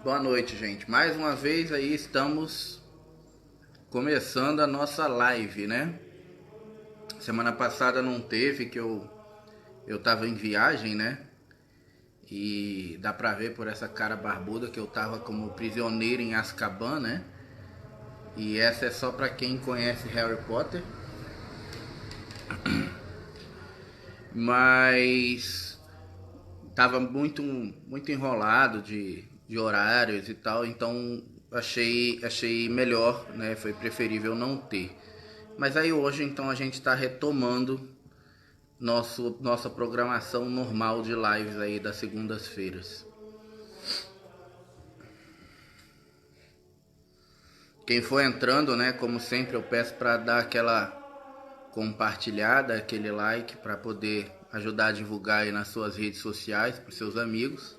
Boa noite, gente. Mais uma vez aí estamos começando a nossa live, né? Semana passada não teve, que eu tava em viagem, né? E dá pra ver por essa cara barbuda que eu tava como prisioneiro em Azkaban, né? E essa é só pra quem conhece Harry Potter. Mas tava muito enrolado de horários e tal, então achei melhor, né? Foi preferível não ter. Mas aí hoje então a gente está retomando nossa programação normal de lives aí das segundas-feiras. Quem for entrando, né, como sempre eu peço para dar aquela compartilhada, aquele like para poder ajudar a divulgar aí nas suas redes sociais para os seus amigos.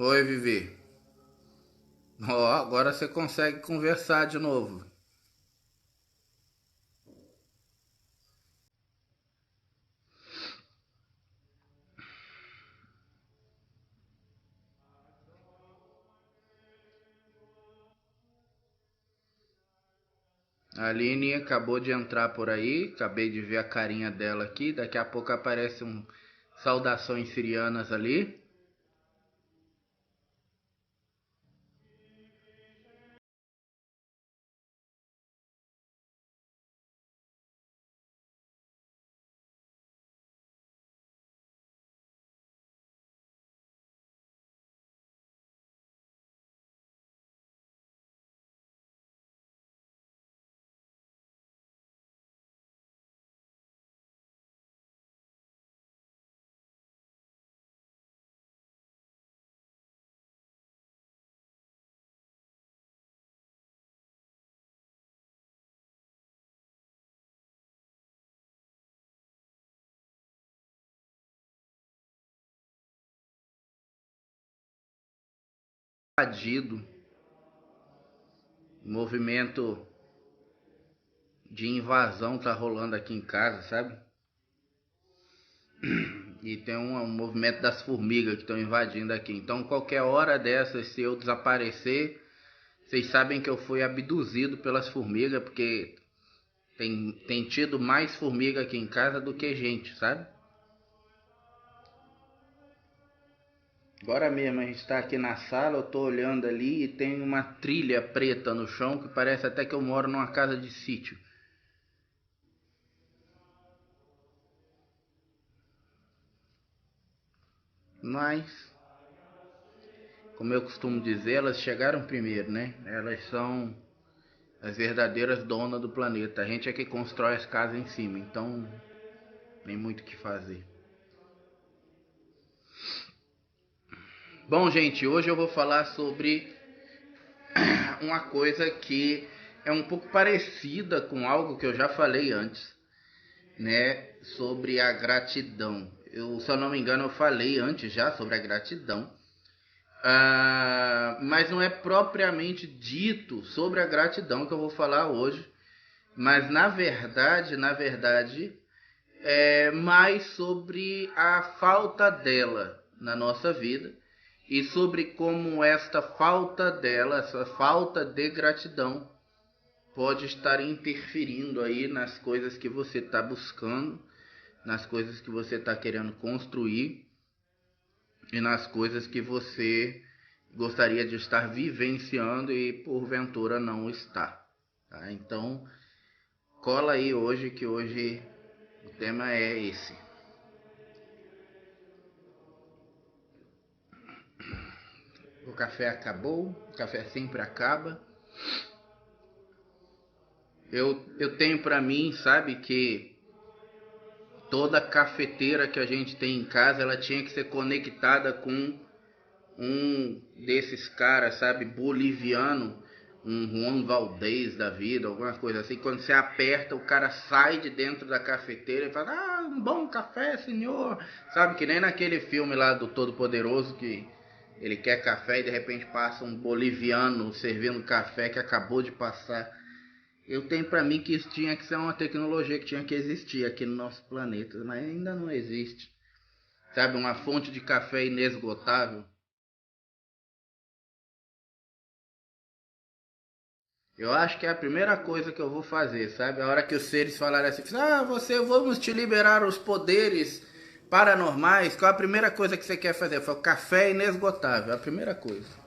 Oi, Vivi. Ó, agora você consegue conversar de novo. A Aline acabou de entrar por aí, acabei de ver a carinha dela aqui. Daqui a pouco aparece um saudações sirianas ali. Invadido, movimento de invasão tá rolando aqui em casa, sabe? E tem um movimento das formigas que estão invadindo aqui. Então qualquer hora dessas, se eu desaparecer, vocês sabem que eu fui abduzido pelas formigas, porque tem tido mais formiga aqui em casa do que gente, sabe? Agora mesmo a gente está aqui na sala, eu tô olhando ali e tem uma trilha preta no chão que parece até que eu moro numa casa de sítio. Mas, como eu costumo dizer, elas chegaram primeiro, né? Elas são as verdadeiras donas do planeta. A gente é que constrói as casas em cima, então nem muito o que fazer. Bom, gente, hoje eu vou falar sobre uma coisa que é um pouco parecida com algo que eu já falei antes, né? Sobre a gratidão. Se eu não me engano, eu falei antes já sobre a gratidão. Mas não é propriamente dito sobre a gratidão que eu vou falar hoje. Mas na verdade, é mais sobre a falta dela na nossa vida e sobre como esta falta dela, essa falta de gratidão, pode estar interferindo aí nas coisas que você está buscando, nas coisas que você está querendo construir e nas coisas que você gostaria de estar vivenciando e porventura não está. Tá? Então, cola aí hoje que hoje o tema é esse. O café acabou, o café sempre acaba. Eu tenho pra mim, sabe, que toda cafeteira que a gente tem em casa, ela tinha que ser conectada com um desses caras, sabe, boliviano, um Juan Valdez da vida, alguma coisa assim. Quando você aperta, o cara sai de dentro da cafeteira e fala: "Ah, um bom café, senhor." Sabe, que nem naquele filme lá do Todo Poderoso que ele quer café e de repente passa um boliviano servindo café que acabou de passar. Eu tenho para mim que isso tinha que ser uma tecnologia que tinha que existir aqui no nosso planeta, mas ainda não existe. Sabe, uma fonte de café inesgotável. Eu acho que é a primeira coisa que eu vou fazer, sabe? A hora que os seres falarem assim, vamos te liberar os poderes paranormais, qual a primeira coisa que você quer fazer? Eu falo, café inesgotável, a primeira coisa.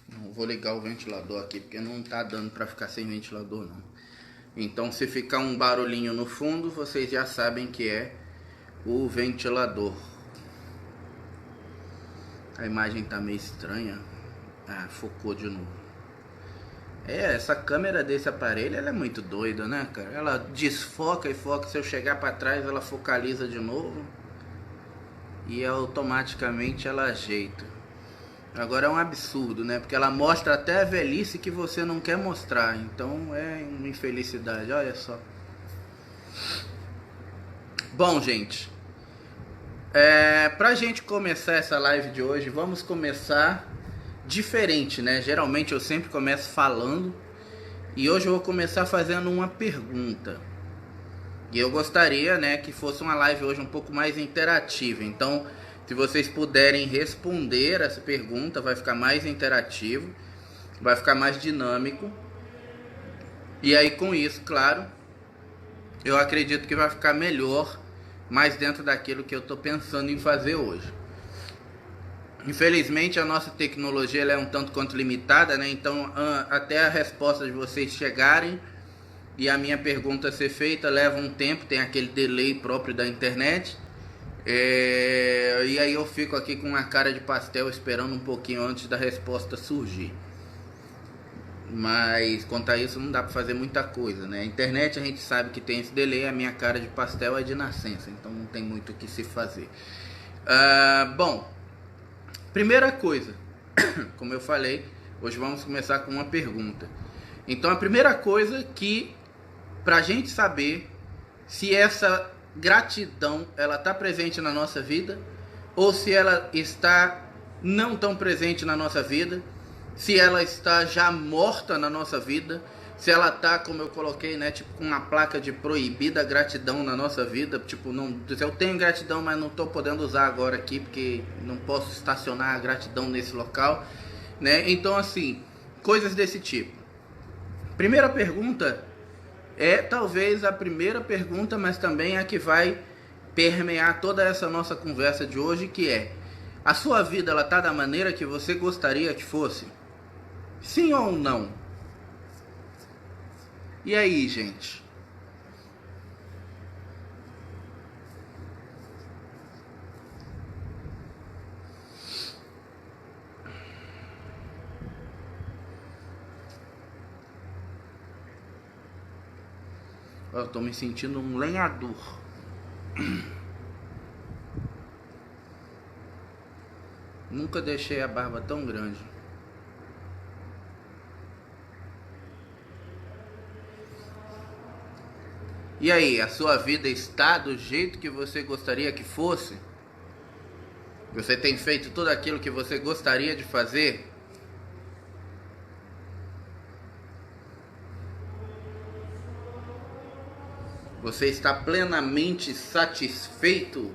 Não vou ligar o ventilador aqui, porque não tá dando pra ficar sem ventilador, não. Então, se ficar um barulhinho no fundo, vocês já sabem que é o ventilador. A imagem tá meio estranha. Ah, focou de novo. Essa câmera desse aparelho, ela é muito doida, né, cara? Ela desfoca e foca. Se eu chegar pra trás, ela focaliza de novo. E automaticamente ela ajeita. Agora é um absurdo, né? Porque ela mostra até a velhice que você não quer mostrar. Então é uma infelicidade, olha só. Bom, gente, pra gente começar essa live de hoje, vamos começar diferente, né? Geralmente eu sempre começo falando e hoje eu vou começar fazendo uma pergunta. E eu gostaria, né, que fosse uma live hoje um pouco mais interativa. Então, se vocês puderem responder essa pergunta, vai ficar mais interativo, vai ficar mais dinâmico. E aí com isso, claro, eu acredito que vai ficar melhor, mais dentro daquilo que eu estou pensando em fazer hoje. Infelizmente a nossa tecnologia ela é um tanto quanto limitada, né? Então até a resposta de vocês chegarem e a minha pergunta ser feita leva um tempo, tem aquele delay próprio da internet. E aí eu fico aqui com uma cara de pastel esperando um pouquinho antes da resposta surgir. Mas quanto a isso não dá pra fazer muita coisa, né? A internet a gente sabe que tem esse delay, a minha cara de pastel é de nascença, então não tem muito o que se fazer. Bom, primeira coisa, como eu falei, hoje vamos começar com uma pergunta. Então a primeira coisa que, pra gente saber se essa gratidão ela está presente na nossa vida ou se ela está não tão presente na nossa vida, se ela está já morta na nossa vida, se ela está, como eu coloquei, né, tipo com uma placa de proibida gratidão na nossa vida, tipo, não, eu tenho gratidão, mas não estou podendo usar agora aqui porque não posso estacionar a gratidão nesse local, né? Então assim, coisas desse tipo. Primeira pergunta é talvez a primeira pergunta, mas também a que vai permear toda essa nossa conversa de hoje, que é: a sua vida ela tá da maneira que você gostaria que fosse? Sim ou não? E aí, gente? Eu tô me sentindo um lenhador. Nunca deixei a barba tão grande. E aí, a sua vida está do jeito que você gostaria que fosse? Você tem feito tudo aquilo que você gostaria de fazer? Você está plenamente satisfeito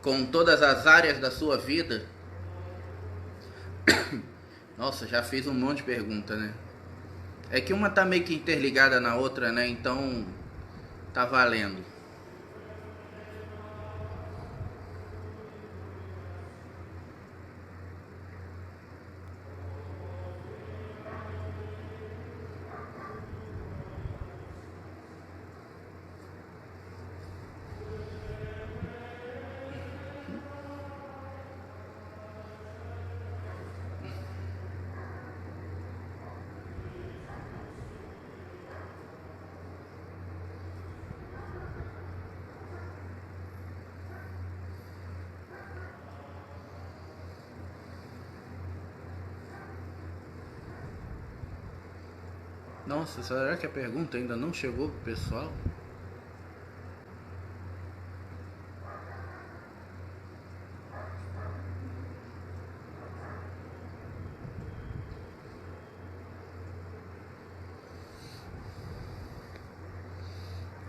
com todas as áreas da sua vida? Nossa, já fiz um monte de pergunta, né? É que uma tá meio que interligada na outra, né? Então tá valendo. Nossa, será que a pergunta ainda não chegou pro pessoal?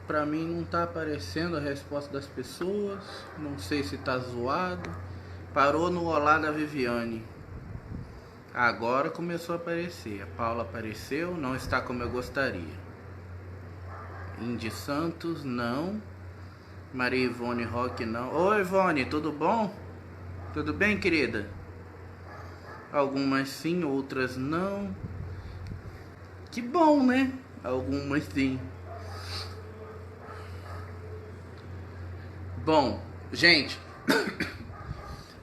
pra mim não tá aparecendo a resposta das pessoas. Não sei se tá zoado. Parou no olá da Viviane. Agora começou a aparecer. A Paula apareceu, não está como eu gostaria. Indy Santos, não. Maria Ivone Roque, não. Oi, Ivone, tudo bom? Tudo bem, querida? Algumas sim, outras não. Que bom, né? Algumas sim. Bom, gente,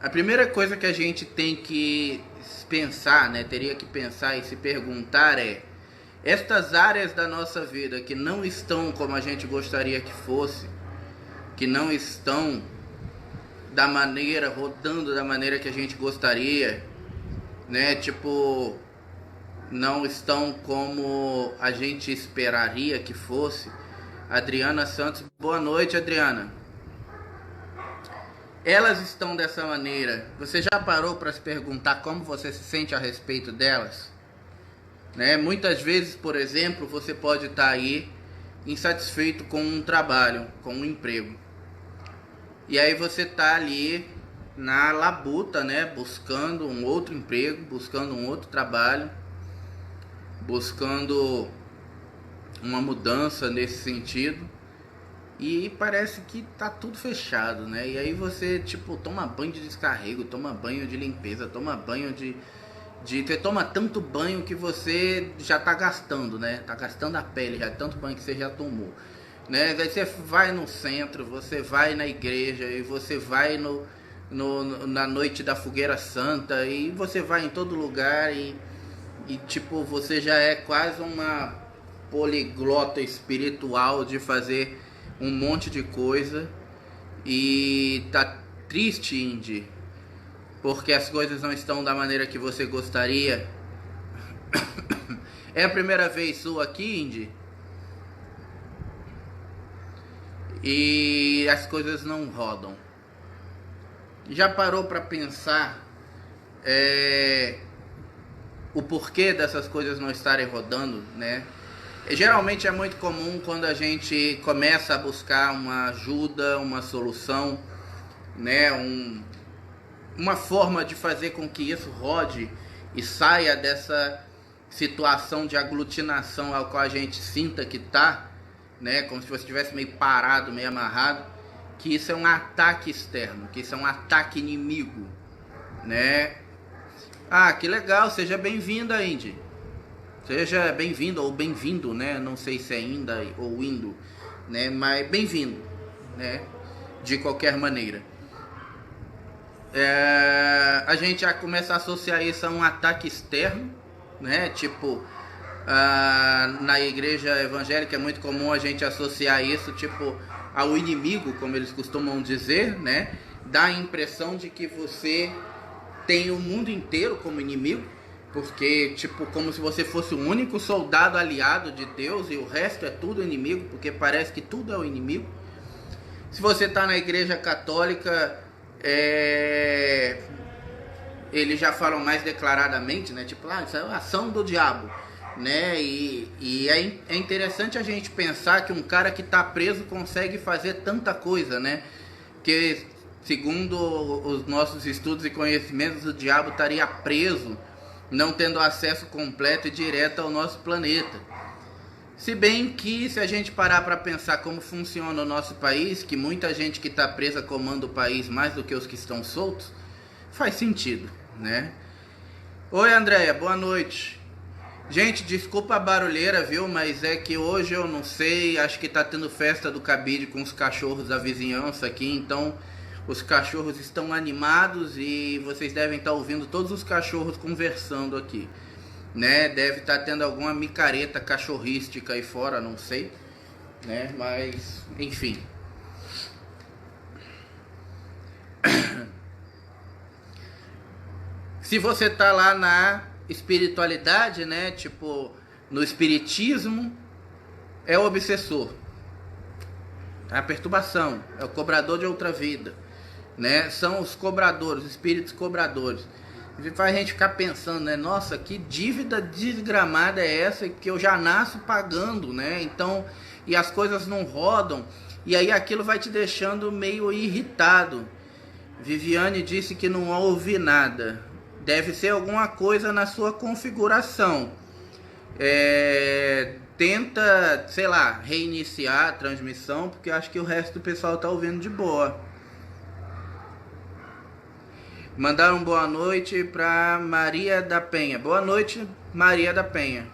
a primeira coisa que a gente tem que pensar, né? Teria que pensar e se perguntar é: estas áreas da nossa vida que não estão como a gente gostaria que fosse, que não estão rodando da maneira que a gente gostaria, né? Tipo, não estão como a gente esperaria que fosse. Adriana Santos, boa noite, Adriana. Elas estão dessa maneira. Você já parou para se perguntar como você se sente a respeito delas? Né? Muitas vezes, por exemplo, você pode estar aí insatisfeito com um trabalho, com um emprego. E aí você está ali na labuta, né? Buscando um outro emprego, buscando um outro trabalho, buscando uma mudança nesse sentido. E parece que tá tudo fechado, né? E aí você, tipo, toma banho de descarrego, toma banho de limpeza, toma banho você toma tanto banho que você já tá gastando, né? Tá gastando a pele já, tanto banho que você já tomou, né? Aí você vai no centro, você vai na igreja, e você vai na noite da fogueira santa, e você vai em todo lugar e tipo, você já é quase uma poliglota espiritual de fazer um monte de coisa e tá triste, Indy, porque as coisas não estão da maneira que você gostaria. É a primeira vez sua aqui, Indy? E as coisas não rodam. Já parou para pensar o porquê dessas coisas não estarem rodando, né? Geralmente é muito comum quando a gente começa a buscar uma ajuda, uma solução, né? Uma forma de fazer com que isso rode e saia dessa situação de aglutinação ao qual a gente sinta que tá, né? Como se você estivesse meio parado, meio amarrado, que isso é um ataque externo, que isso é um ataque inimigo, né? Ah, que legal, seja bem-vinda, Indy. Seja bem-vindo ou bem-vindo, né? Não sei se é ainda ou indo, né? Mas bem-vindo, né? De qualquer maneira. A gente já começa a associar isso a um ataque externo, né? Tipo, na igreja evangélica é muito comum a gente associar isso, tipo, ao inimigo, como eles costumam dizer, né? Dá a impressão de que você tem o mundo inteiro como inimigo. Porque, tipo, como se você fosse o único soldado aliado de Deus e o resto é tudo inimigo, porque parece que tudo é o inimigo. Se você está na igreja católica, eles já falam mais declaradamente, né? Tipo, isso é uma ação do diabo, né? E é interessante a gente pensar que um cara que está preso consegue fazer tanta coisa, né? Que, segundo os nossos estudos e conhecimentos, o diabo estaria preso, não tendo acesso completo e direto ao nosso planeta. Se bem que, se a gente parar para pensar como funciona o nosso país, que muita gente que está presa comanda o país mais do que os que estão soltos, faz sentido, né? Oi, Andréia, boa noite. Gente, desculpa a barulheira, viu? Mas é que hoje eu não sei, acho que tá tendo festa do cabide com os cachorros da vizinhança aqui, então os cachorros estão animados e vocês devem estar ouvindo todos os cachorros conversando aqui, né? Deve estar tendo alguma micareta cachorrística aí fora, não sei, né? Mas, enfim. Se você tá lá na espiritualidade, né? Tipo, no espiritismo, é o obsessor, é a perturbação, é o cobrador de outra vida, né? São os cobradores, os espíritos cobradores. Faz a gente ficar pensando, né? Nossa, que dívida desgramada é essa que eu já nasço pagando, né? Então, e as coisas não rodam, e aí aquilo vai te deixando meio irritado. Viviane disse que não ouve nada. Deve ser alguma coisa na sua configuração. Tenta, sei lá, reiniciar a transmissão, porque eu acho que o resto do pessoal tá ouvindo de boa. Mandaram boa noite para Maria da Penha. Boa noite, Maria da Penha.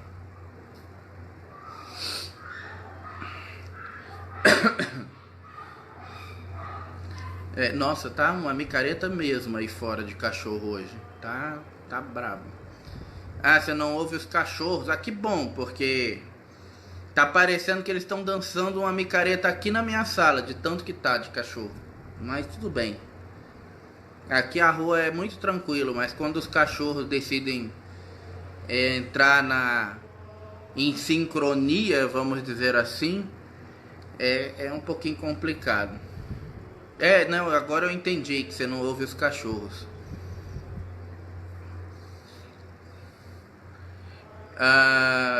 Nossa, tá uma micareta mesmo aí fora de cachorro hoje. Tá brabo. Ah, você não ouve os cachorros? Ah, que bom, porque tá parecendo que eles estão dançando uma micareta aqui na minha sala, de tanto que tá de cachorro. Mas tudo bem. Aqui a rua é muito tranquilo, mas quando os cachorros decidem entrar em sincronia, vamos dizer assim, é um pouquinho complicado. Não, agora eu entendi que você não ouve os cachorros.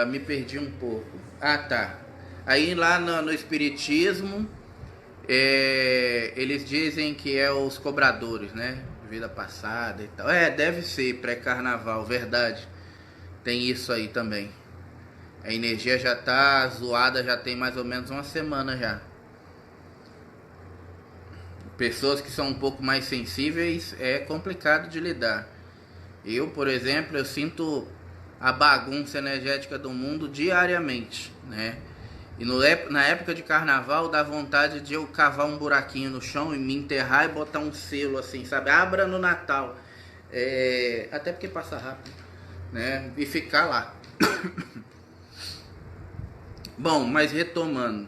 Me perdi um pouco. Tá. Aí lá no Espiritismo, eles dizem que é os cobradores, né? Vida passada e tal. Deve ser pré-carnaval, verdade. Tem isso aí também. A energia já tá zoada, já tem mais ou menos uma semana já. Pessoas que são um pouco mais sensíveis é complicado de lidar. Eu, por exemplo, eu sinto a bagunça energética do mundo diariamente, né? E na época de carnaval dá vontade de eu cavar um buraquinho no chão e me enterrar e botar um selo assim, sabe? Abra no Natal. Até porque passa rápido, né? E ficar lá. Bom, mas retomando.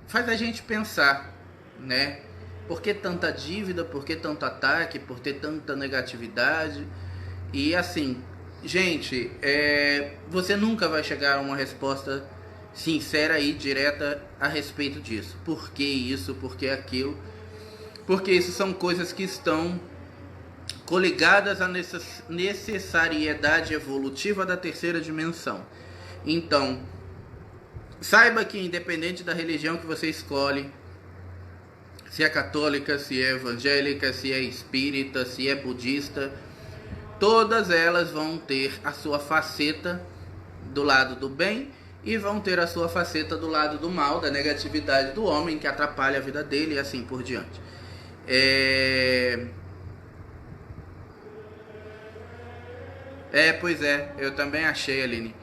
Faz a gente pensar, né? Por que tanta dívida? Por que tanto ataque? Por ter tanta negatividade? E assim, gente, você nunca vai chegar a uma resposta sincera e direta a respeito disso. Por que isso? Por que aquilo? Porque isso são coisas que estão coligadas à necessariedade evolutiva da terceira dimensão. Então, saiba que independente da religião que você escolhe, se é católica, se é evangélica, se é espírita, se é budista, todas elas vão ter a sua faceta do lado do bem e vão ter a sua faceta do lado do mal, da negatividade do homem que atrapalha a vida dele e assim por diante. Pois é, eu também achei, Aline.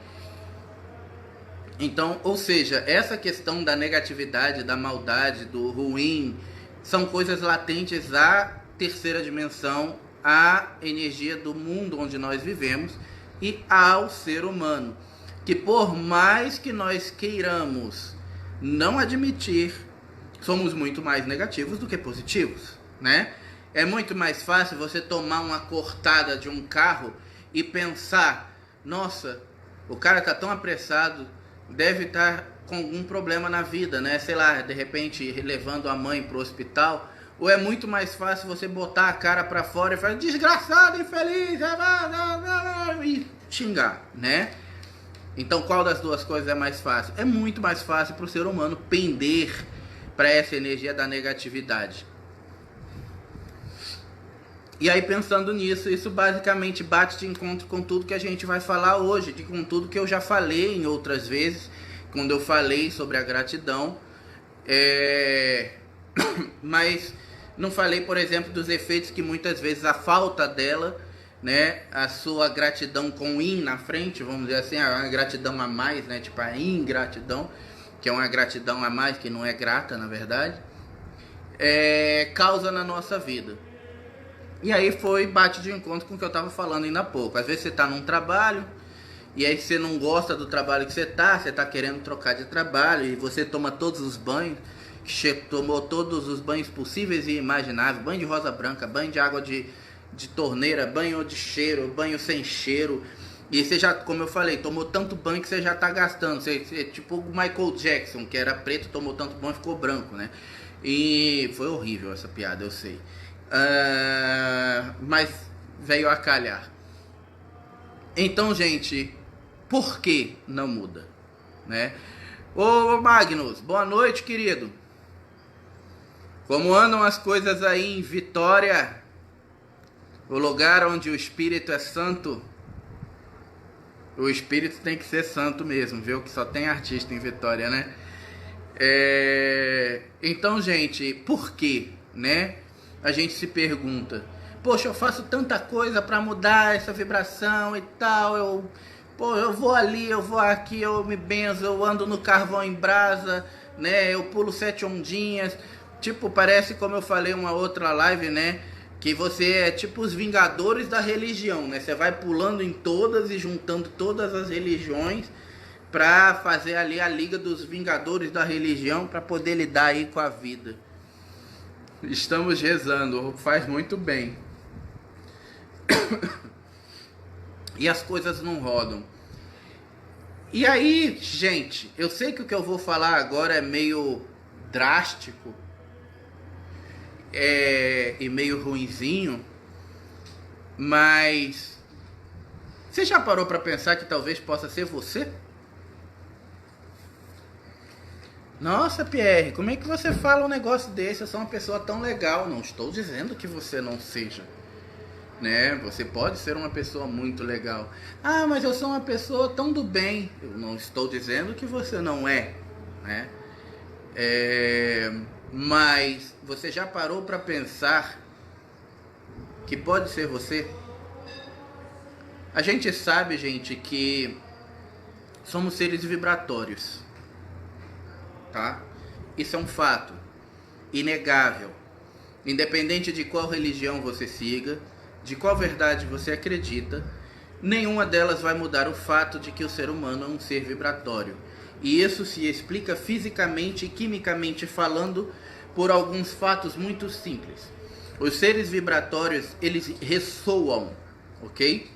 Então, ou seja, essa questão da negatividade, da maldade, do ruim, são coisas latentes à terceira dimensão, à energia do mundo onde nós vivemos e ao ser humano. Que por mais que nós queiramos não admitir, somos muito mais negativos do que positivos, né? É muito mais fácil você tomar uma cortada de um carro e pensar, nossa, o cara tá tão apressado, deve estar com algum problema na vida, né? Sei lá, de repente levando a mãe pro hospital. Ou é muito mais fácil você botar a cara pra fora e falar, desgraçado, infeliz, e xingar, né? Então qual das duas coisas é mais fácil? É muito mais fácil pro ser humano pender para essa energia da negatividade. E aí pensando nisso, isso basicamente bate de encontro com tudo que a gente vai falar hoje, com tudo que eu já falei em outras vezes, quando eu falei sobre a gratidão. Mas não falei, por exemplo, dos efeitos que muitas vezes a falta dela, né, a sua gratidão com in na frente, vamos dizer assim, a gratidão a mais, né, tipo a ingratidão, que é uma gratidão a mais, que não é grata, na verdade, causa na nossa vida. E aí bate de encontro com o que eu estava falando ainda há pouco. Às vezes você está num trabalho, e aí você não gosta do trabalho que você está querendo trocar de trabalho, e você toma todos os banhos, tomou todos os banhos possíveis e imagináveis, banho de rosa branca, banho de água de torneira, banho de cheiro, banho sem cheiro, e você já, como eu falei, tomou tanto banho que você já está gastando, você tipo o Michael Jackson, que era preto, tomou tanto banho e ficou branco, né? E foi horrível essa piada, eu sei. mas veio a calhar. Então, gente, por que não muda, né? Ô Magnus, boa noite, querido. Como andam as coisas aí em Vitória, o lugar onde o Espírito é santo? O Espírito tem que ser santo mesmo, viu? Que só tem artista em Vitória, né? Então, gente, por quê, né? A gente se pergunta, poxa, eu faço tanta coisa para mudar essa vibração e tal, eu vou ali, eu vou aqui, eu me benzo, eu ando no carvão em brasa, né? Eu pulo 7 ondinhas. Tipo, parece, como eu falei uma outra live, né? Que você é tipo os vingadores da religião, né? Você vai pulando em todas e juntando todas as religiões para fazer ali a liga dos vingadores da religião para poder lidar aí com a vida. Estamos rezando, faz muito bem. E as coisas não rodam. E aí, gente, eu sei que o que eu vou falar agora é meio drástico, e meio ruinzinho, mas você já parou para pensar que talvez possa ser você? Nossa, Pierre, como é que você fala um negócio desse? Eu sou uma pessoa tão legal. Não estou dizendo que você não seja, né? Você pode ser uma pessoa muito legal. Ah, mas eu sou uma pessoa tão do bem. Eu não estou dizendo que você não é, né? Mas você já parou para pensar que pode ser você? A gente sabe, gente, que somos seres vibratórios, tá? Isso é um fato inegável. Independente de qual religião você siga, de qual verdade você acredita, nenhuma delas vai mudar o fato de que o ser humano é um ser vibratório. E isso se explica fisicamente e quimicamente falando por alguns fatos muito simples. Os seres vibratórios, eles ressoam, ok?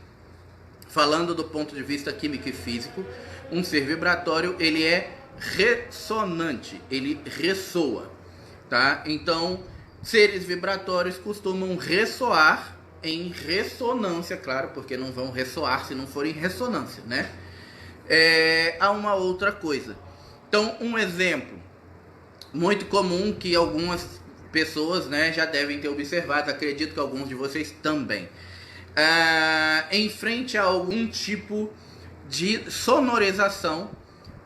Falando do ponto de vista químico e físico, um ser vibratório, ele é ressonante, ele ressoa, tá? Então, seres vibratórios costumam ressoar em ressonância, claro, porque não vão ressoar se não for em ressonância, né? Há uma outra coisa. Então, um exemplo muito comum que algumas pessoas, né, já devem ter observado, acredito que alguns de vocês também. Em frente a algum tipo de sonorização,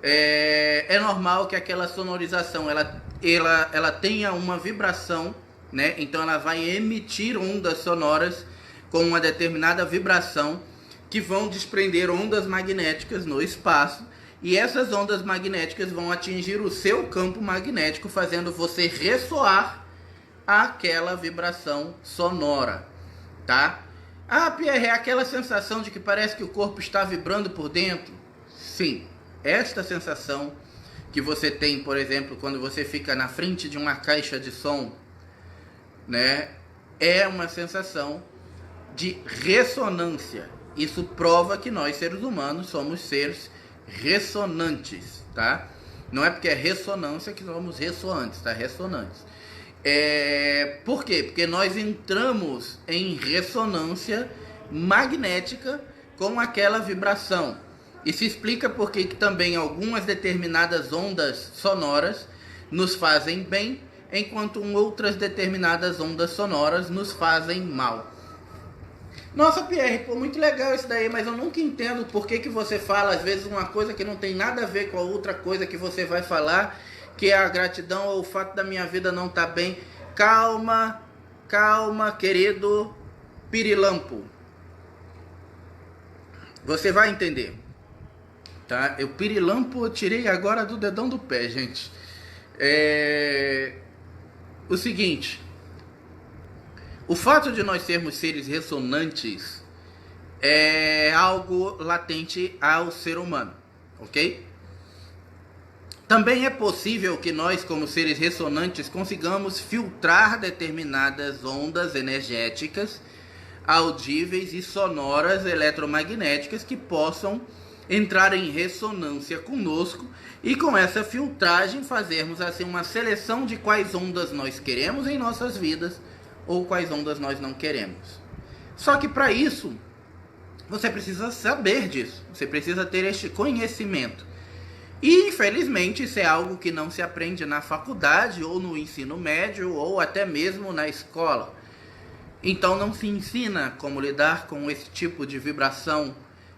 é normal que aquela sonorização ela tenha uma vibração, né? Então ela vai emitir ondas sonoras com uma determinada vibração que vão desprender ondas magnéticas no espaço, e essas ondas magnéticas vão atingir o seu campo magnético, fazendo você ressoar aquela vibração sonora, tá? Ah, Pierre, é aquela sensação de que parece que o corpo está vibrando por dentro? Sim, esta sensação que você tem, por exemplo, quando você fica na frente de uma caixa de som, né? É uma sensação de ressonância. Isso prova que nós, seres humanos, somos seres ressonantes, tá? Não é porque é ressonância que somos ressoantes, tá? Ressonantes. Por quê? Porque nós entramos em ressonância magnética com aquela vibração. E se explica porque que também algumas determinadas ondas sonoras nos fazem bem, enquanto outras determinadas ondas sonoras nos fazem mal. Nossa, Pierre, pô, muito legal isso daí, mas eu nunca entendo por que você fala, às vezes, uma coisa que não tem nada a ver com a outra coisa que você vai falar, que é a gratidão ou o fato da minha vida não estar bem. Calma, calma, querido Pirilampo. Você vai entender, tá? O Pirilampo eu tirei agora do dedão do pé, gente. O seguinte... O fato de nós sermos seres ressonantes é algo latente ao ser humano, ok? Também é possível que nós, como seres ressonantes, consigamos filtrar determinadas ondas energéticas, audíveis e sonoras eletromagnéticas que possam entrar em ressonância conosco e com essa filtragem fazermos assim uma seleção de quais ondas nós queremos em nossas vidas ou quais ondas nós não queremos. Só que para isso, você precisa saber disso, você precisa ter este conhecimento. E infelizmente isso é algo que não se aprende na faculdade ou no ensino médio ou até mesmo na escola. Então não se ensina como lidar com esse tipo de vibração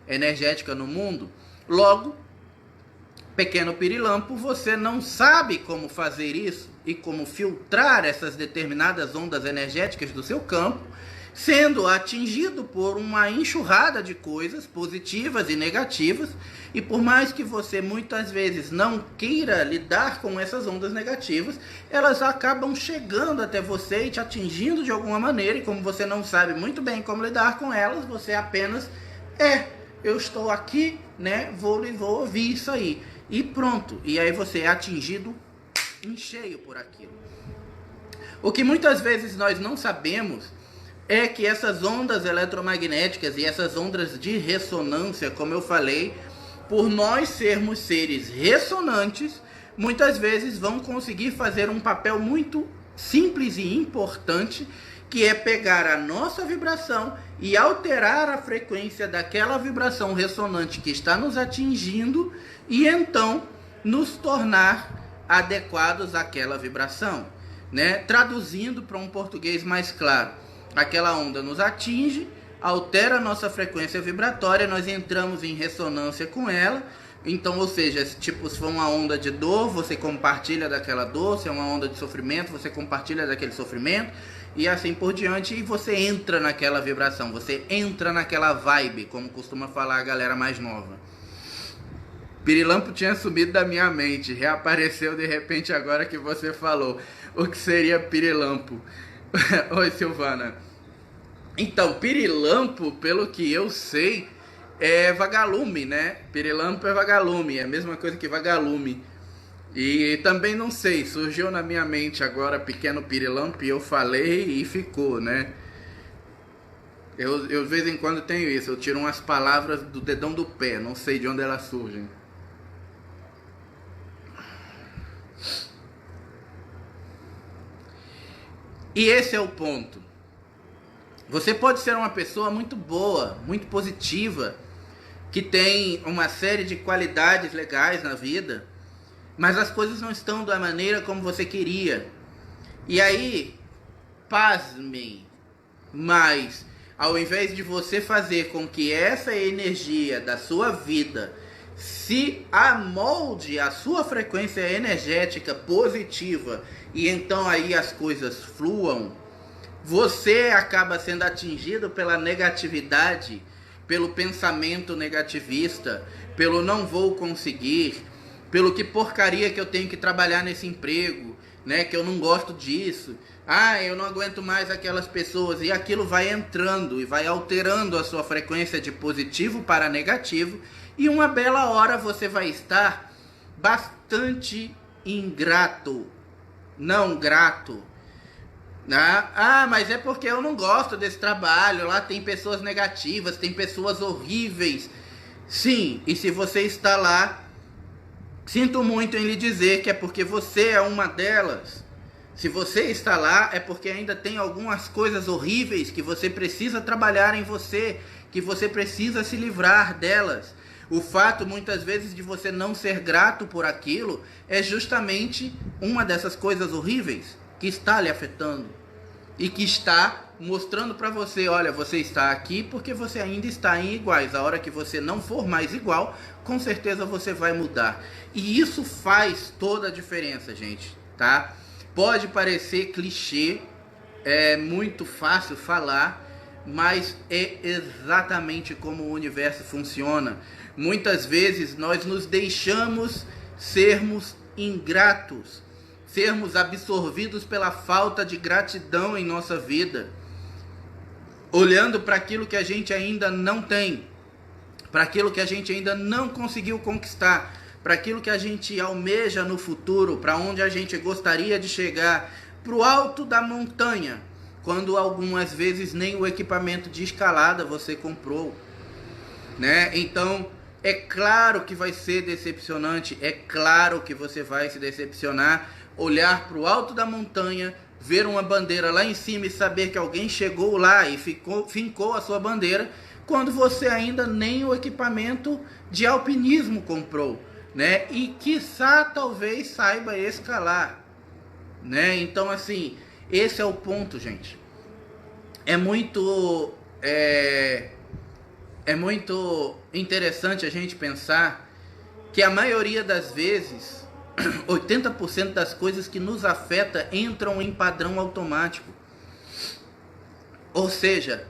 energética no mundo. Logo, pequeno pirilampo, você não sabe como fazer isso e como filtrar essas determinadas ondas energéticas do seu campo, sendo atingido por uma enxurrada de coisas positivas e negativas, e por mais que você muitas vezes não queira lidar com essas ondas negativas, elas acabam chegando até você e te atingindo de alguma maneira, e como você não sabe muito bem como lidar com elas, você apenas eu estou aqui, né, vou ouvir isso aí, e pronto, e aí você é atingido em cheio por aquilo. O que muitas vezes nós não sabemos é que essas ondas eletromagnéticas e essas ondas de ressonância, como eu falei, por nós sermos seres ressonantes, muitas vezes vão conseguir fazer um papel muito simples e importante, que é pegar a nossa vibração e alterar a frequência daquela vibração ressonante que está nos atingindo e então nos tornar adequados àquela vibração, né? Traduzindo para um português mais claro, aquela onda nos atinge, altera a nossa frequência vibratória, nós entramos em ressonância com ela. Então, ou seja, tipo, se for uma onda de dor, você compartilha daquela dor. Se é uma onda de sofrimento, você compartilha daquele sofrimento. E assim por diante, e você entra naquela vibração, você entra naquela vibe, como costuma falar a galera mais nova. Pirilampo tinha sumido da minha mente, reapareceu de repente agora que você falou. O que seria pirilampo? Oi, Silvana. Então, pirilampo, pelo que eu sei, é vagalume, né? Pirilampo é vagalume, é a mesma coisa que vagalume. E também não sei, surgiu na minha mente agora pequeno pirilampo e eu falei e ficou, né? Eu de vez em quando tenho isso, eu tiro umas palavras do dedão do pé, não sei de onde elas surgem. E esse é o ponto. Você pode ser uma pessoa muito boa, muito positiva, que tem uma série de qualidades legais na vida, mas as coisas não estão da maneira como você queria. E aí, pasmem, mas ao invés de você fazer com que essa energia da sua vida se amolde à sua frequência energética positiva e então aí as coisas fluam, você acaba sendo atingido pela negatividade, pelo pensamento negativista, pelo não vou conseguir, pelo que porcaria que eu tenho que trabalhar nesse emprego, né, que eu não gosto disso, eu não aguento mais aquelas pessoas, e aquilo vai entrando e vai alterando a sua frequência de positivo para negativo, e uma bela hora você vai estar bastante ingrato, não grato. Mas é porque eu não gosto desse trabalho, lá tem pessoas negativas, tem pessoas horríveis. Sim, e se você está lá, sinto muito em lhe dizer que é porque você é uma delas. Se você está lá, é porque ainda tem algumas coisas horríveis que você precisa trabalhar em você, que você precisa se livrar delas. O fato, muitas vezes, de você não ser grato por aquilo é justamente uma dessas coisas horríveis que está lhe afetando e que está mostrando para você, olha, você está aqui porque você ainda está em iguais. A hora que você não for mais igual, com certeza você vai mudar. E isso faz toda a diferença, gente, tá? Pode parecer clichê, é muito fácil falar, mas é exatamente como o universo funciona. Muitas vezes nós nos deixamos sermos ingratos, sermos absorvidos pela falta de gratidão em nossa vida, olhando para aquilo que a gente ainda não tem, para aquilo que a gente ainda não conseguiu conquistar, para aquilo que a gente almeja no futuro, para onde a gente gostaria de chegar, para o alto da montanha, quando algumas vezes nem o equipamento de escalada você comprou, né? Então, é claro que vai ser decepcionante, é claro que você vai se decepcionar, olhar para o alto da montanha, ver uma bandeira lá em cima e saber que alguém chegou lá e fincou a sua bandeira, quando você ainda nem o equipamento de alpinismo comprou, né? E quiçá talvez saiba escalar, né? Então assim, esse é o ponto, gente. É muito interessante a gente pensar que a maioria das vezes 80% das coisas que nos afetam entram em padrão automático. Ou seja,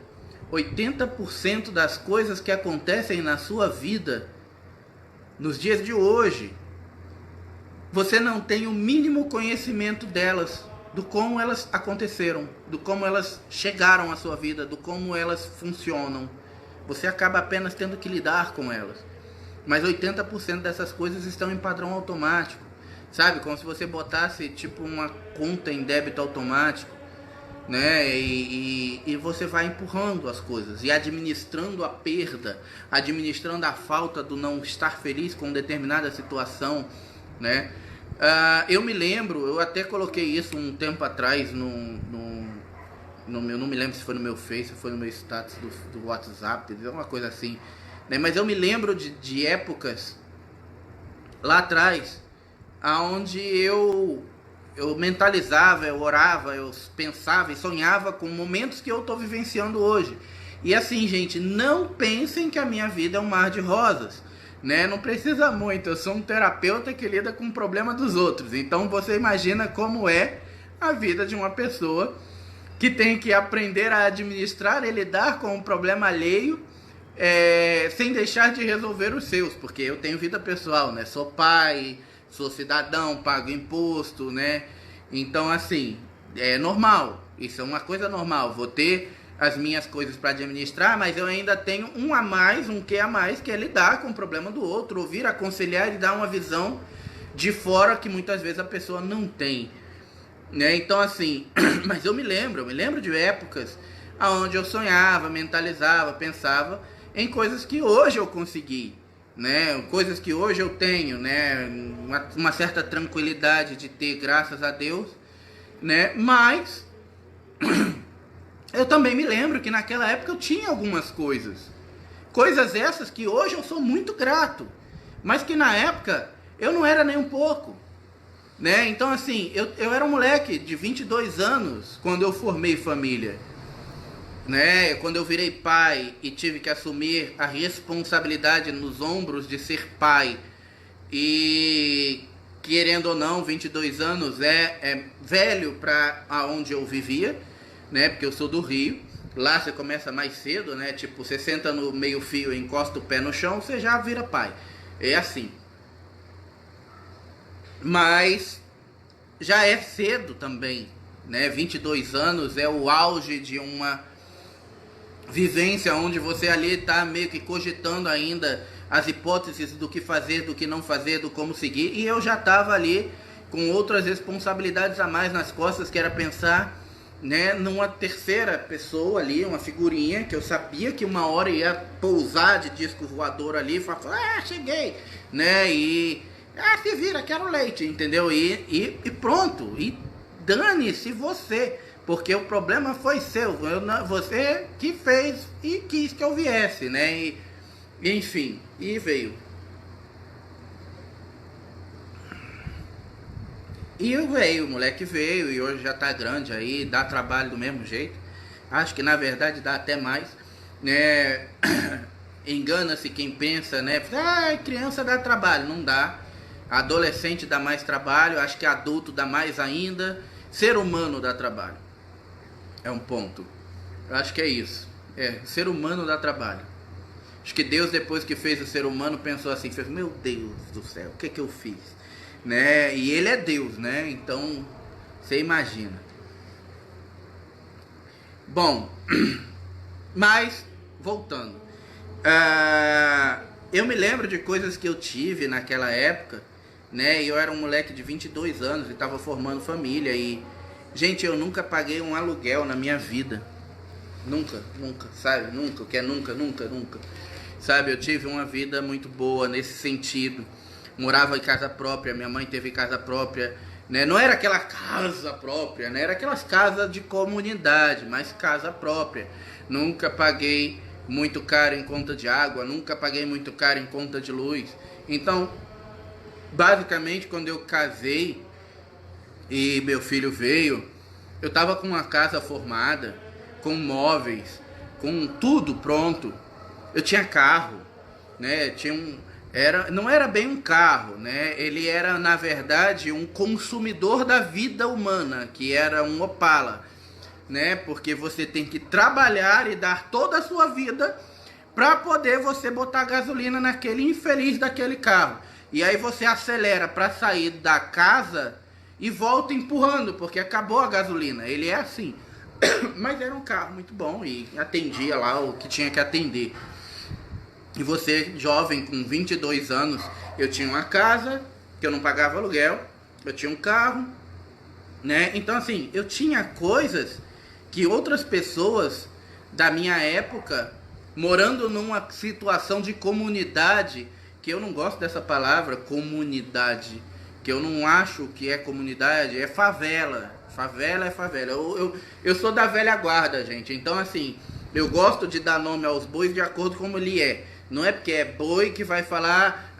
80% das coisas que acontecem na sua vida nos dias de hoje, você não tem o mínimo conhecimento delas, do como elas aconteceram, do como elas chegaram à sua vida, do como elas funcionam. Você acaba apenas tendo que lidar com elas. Mas 80% dessas coisas estão em padrão automático. Sabe? Como se você botasse tipo uma conta em débito automático, né? E você vai empurrando as coisas e administrando a perda, administrando a falta do não estar feliz com determinada situação, né? Eu me lembro, eu até coloquei isso um tempo atrás no meu, não me lembro se foi no meu Face, se foi no meu status do WhatsApp, alguma coisa assim, né? Mas eu me lembro de épocas lá atrás, aonde eu mentalizava, eu orava, eu pensava e sonhava com momentos que eu estou vivenciando hoje. E assim, gente, não pensem que a minha vida é um mar de rosas, né? Não precisa muito, eu sou um terapeuta que lida com o problema dos outros. Então você imagina como é a vida de uma pessoa que tem que aprender a administrar e lidar com o problema alheio, sem deixar de resolver os seus, porque eu tenho vida pessoal, né? Sou pai, sou cidadão, pago imposto, né? Então, assim, é normal. Isso é uma coisa normal. Vou ter as minhas coisas para administrar, mas eu ainda tenho um que a mais, que é lidar com o problema do outro, ouvir, aconselhar e dar uma visão de fora que muitas vezes a pessoa não tem, né? Então, assim, mas eu me lembro de épocas onde eu sonhava, mentalizava, pensava em coisas que hoje eu consegui, né? Coisas que hoje eu tenho, né? Uma certa tranquilidade de ter, graças a Deus, né? Mas eu também me lembro que naquela época eu tinha algumas coisas essas que hoje eu sou muito grato, mas que na época eu não era nem um pouco, né? Então assim, eu era um moleque de 22 anos quando eu formei família, né? Quando eu virei pai e tive que assumir a responsabilidade nos ombros de ser pai, e querendo ou não, 22 anos é velho para onde eu vivia, né? Porque eu sou do Rio. Lá você começa mais cedo, né? Tipo, você senta no meio fio e encosta o pé no chão, você já vira pai. É assim. Mas já é cedo também, né? 22 anos é o auge de uma vivência onde você ali está meio que cogitando ainda as hipóteses do que fazer, do que não fazer, do como seguir. E eu já estava ali com outras responsabilidades a mais nas costas, que era pensar, né, numa terceira pessoa ali, uma figurinha que eu sabia que uma hora ia pousar de disco voador ali e falar, cheguei, né? E se vira, quero leite, entendeu? E pronto, e dane-se você, porque o problema foi seu, você que fez e quis que eu viesse, né? E enfim, e veio. E o moleque veio e hoje já tá grande aí, dá trabalho do mesmo jeito. Acho que na verdade dá até mais, né? Engana-se quem pensa, né? Criança dá trabalho, não dá. Adolescente dá mais trabalho, acho que adulto dá mais ainda. Ser humano dá trabalho. É um ponto. Eu acho que é isso. Ser humano dá trabalho. Acho que Deus, depois que fez o ser humano, pensou assim, meu Deus do céu, o que é que eu fiz? Né? E ele é Deus, né? Então, você imagina. Bom, mas, voltando. Eu me lembro de coisas que eu tive naquela época, né? E eu era um moleque de 22 anos e estava formando família. E, gente, eu nunca paguei um aluguel na minha vida. Nunca, sabe? Nunca, o que é nunca. Sabe, eu tive uma vida muito boa nesse sentido. Morava em casa própria, minha mãe teve casa própria, né? Não era aquela casa própria, né? Era aquelas casas de comunidade, mas casa própria. Nunca paguei muito caro em conta de água, nunca paguei muito caro em conta de luz. Então, basicamente, quando eu casei e meu filho veio, eu tava com uma casa formada, com móveis, com tudo pronto. Eu tinha carro, né? Não era bem um carro, né? Ele era, na verdade, um consumidor da vida humana, que era um Opala, né? Porque você tem que trabalhar e dar toda a sua vida para poder você botar gasolina naquele infeliz daquele carro. E aí você acelera para sair da casa e volta empurrando, porque acabou a gasolina. Ele é assim. Mas era um carro muito bom e atendia lá o que tinha que atender. E você, jovem, com 22 anos, eu tinha uma casa, que eu não pagava aluguel, eu tinha um carro, né? Então, assim, eu tinha coisas que outras pessoas da minha época, morando numa situação de comunidade, que eu não gosto dessa palavra, comunidade, que eu não acho que é comunidade, é favela. Favela é favela. Eu sou da velha guarda, gente. Então, assim, eu gosto de dar nome aos bois de acordo com como ele é. Não é porque é boi que vai falar,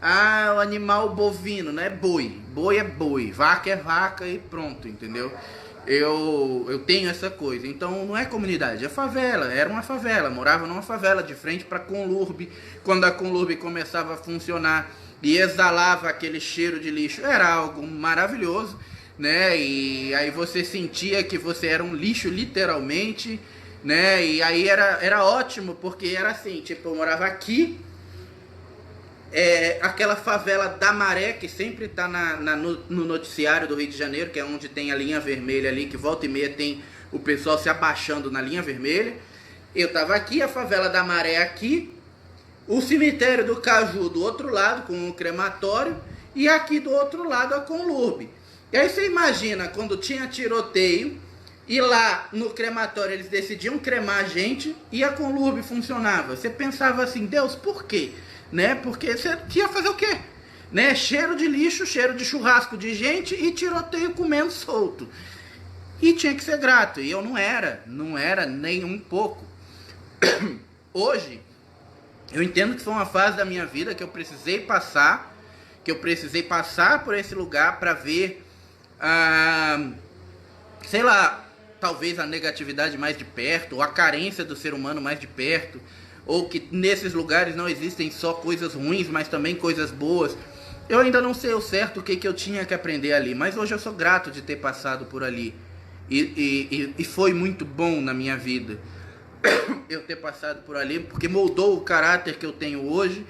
o animal bovino, não é boi. Boi é boi, vaca é vaca e pronto, entendeu? Eu tenho essa coisa. Então não é comunidade, é favela. Era uma favela, morava numa favela de frente para a Conlurb. Quando a Conlurb começava a funcionar e exalava aquele cheiro de lixo, era algo maravilhoso, né? E aí você sentia que você era um lixo literalmente, né? E aí era ótimo, porque era assim, tipo, eu morava aqui, aquela favela da Maré, que sempre tá no noticiário do Rio de Janeiro, que é onde tem a linha vermelha ali, que volta e meia tem o pessoal se abaixando na linha vermelha. Eu tava aqui, a favela da Maré aqui, o cemitério do Caju do outro lado, com o crematório, e aqui do outro lado a Conlurb. E aí você imagina, quando tinha tiroteio, e lá no crematório eles decidiam cremar a gente e a Conlurb funcionava. Você pensava assim, Deus, por quê? Né? Porque você ia fazer o quê? Né? Cheiro de lixo, cheiro de churrasco de gente e tiroteio comendo solto. E tinha que ser grato. E eu não era nem um pouco. Hoje, eu entendo que foi uma fase da minha vida que eu precisei passar por esse lugar para ver, sei lá, talvez a negatividade mais de perto, ou a carência do ser humano mais de perto, ou que nesses lugares não existem só coisas ruins, mas também coisas boas. Eu ainda não sei o certo o que eu tinha que aprender ali, mas hoje eu sou grato de ter passado por ali. E foi muito bom na minha vida eu ter passado por ali, porque moldou o caráter que eu tenho hoje,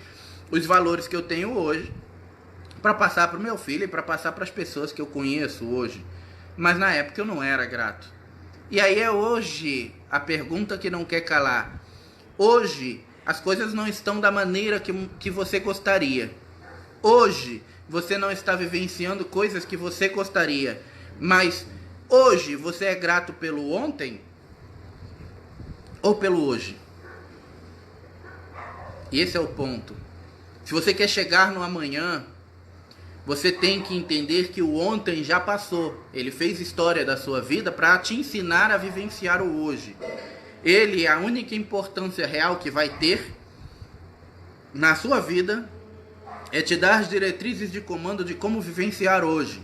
os valores que eu tenho hoje, para passar para o meu filho e para passar para as pessoas que eu conheço hoje. Mas na época eu não era grato. E aí é hoje a pergunta que não quer calar. Hoje as coisas não estão da maneira que você gostaria. Hoje você não está vivenciando coisas que você gostaria. Mas hoje você é grato pelo ontem ou pelo hoje? E esse é o ponto. Se você quer chegar no amanhã, você tem que entender que o ontem já passou. Ele fez história da sua vida para te ensinar a vivenciar o hoje. Ele, a única importância real que vai ter na sua vida é te dar as diretrizes de comando de como vivenciar hoje.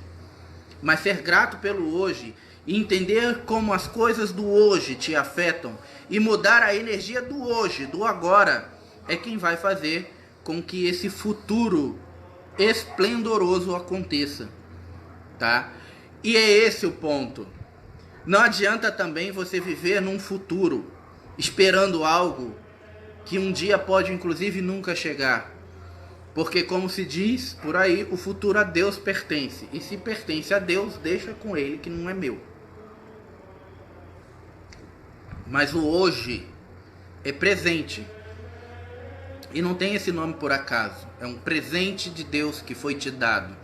Mas ser grato pelo hoje e entender como as coisas do hoje te afetam e mudar a energia do hoje, do agora, é quem vai fazer com que esse futuro esplendoroso aconteça, tá? E é esse o ponto. Não adianta também você viver num futuro esperando algo que um dia pode inclusive nunca chegar. Porque como se diz por aí, o futuro a Deus pertence. E se pertence a Deus, deixa com ele que não é meu. Mas o hoje é presente. E não tem esse nome por acaso. É um presente de Deus que foi te dado.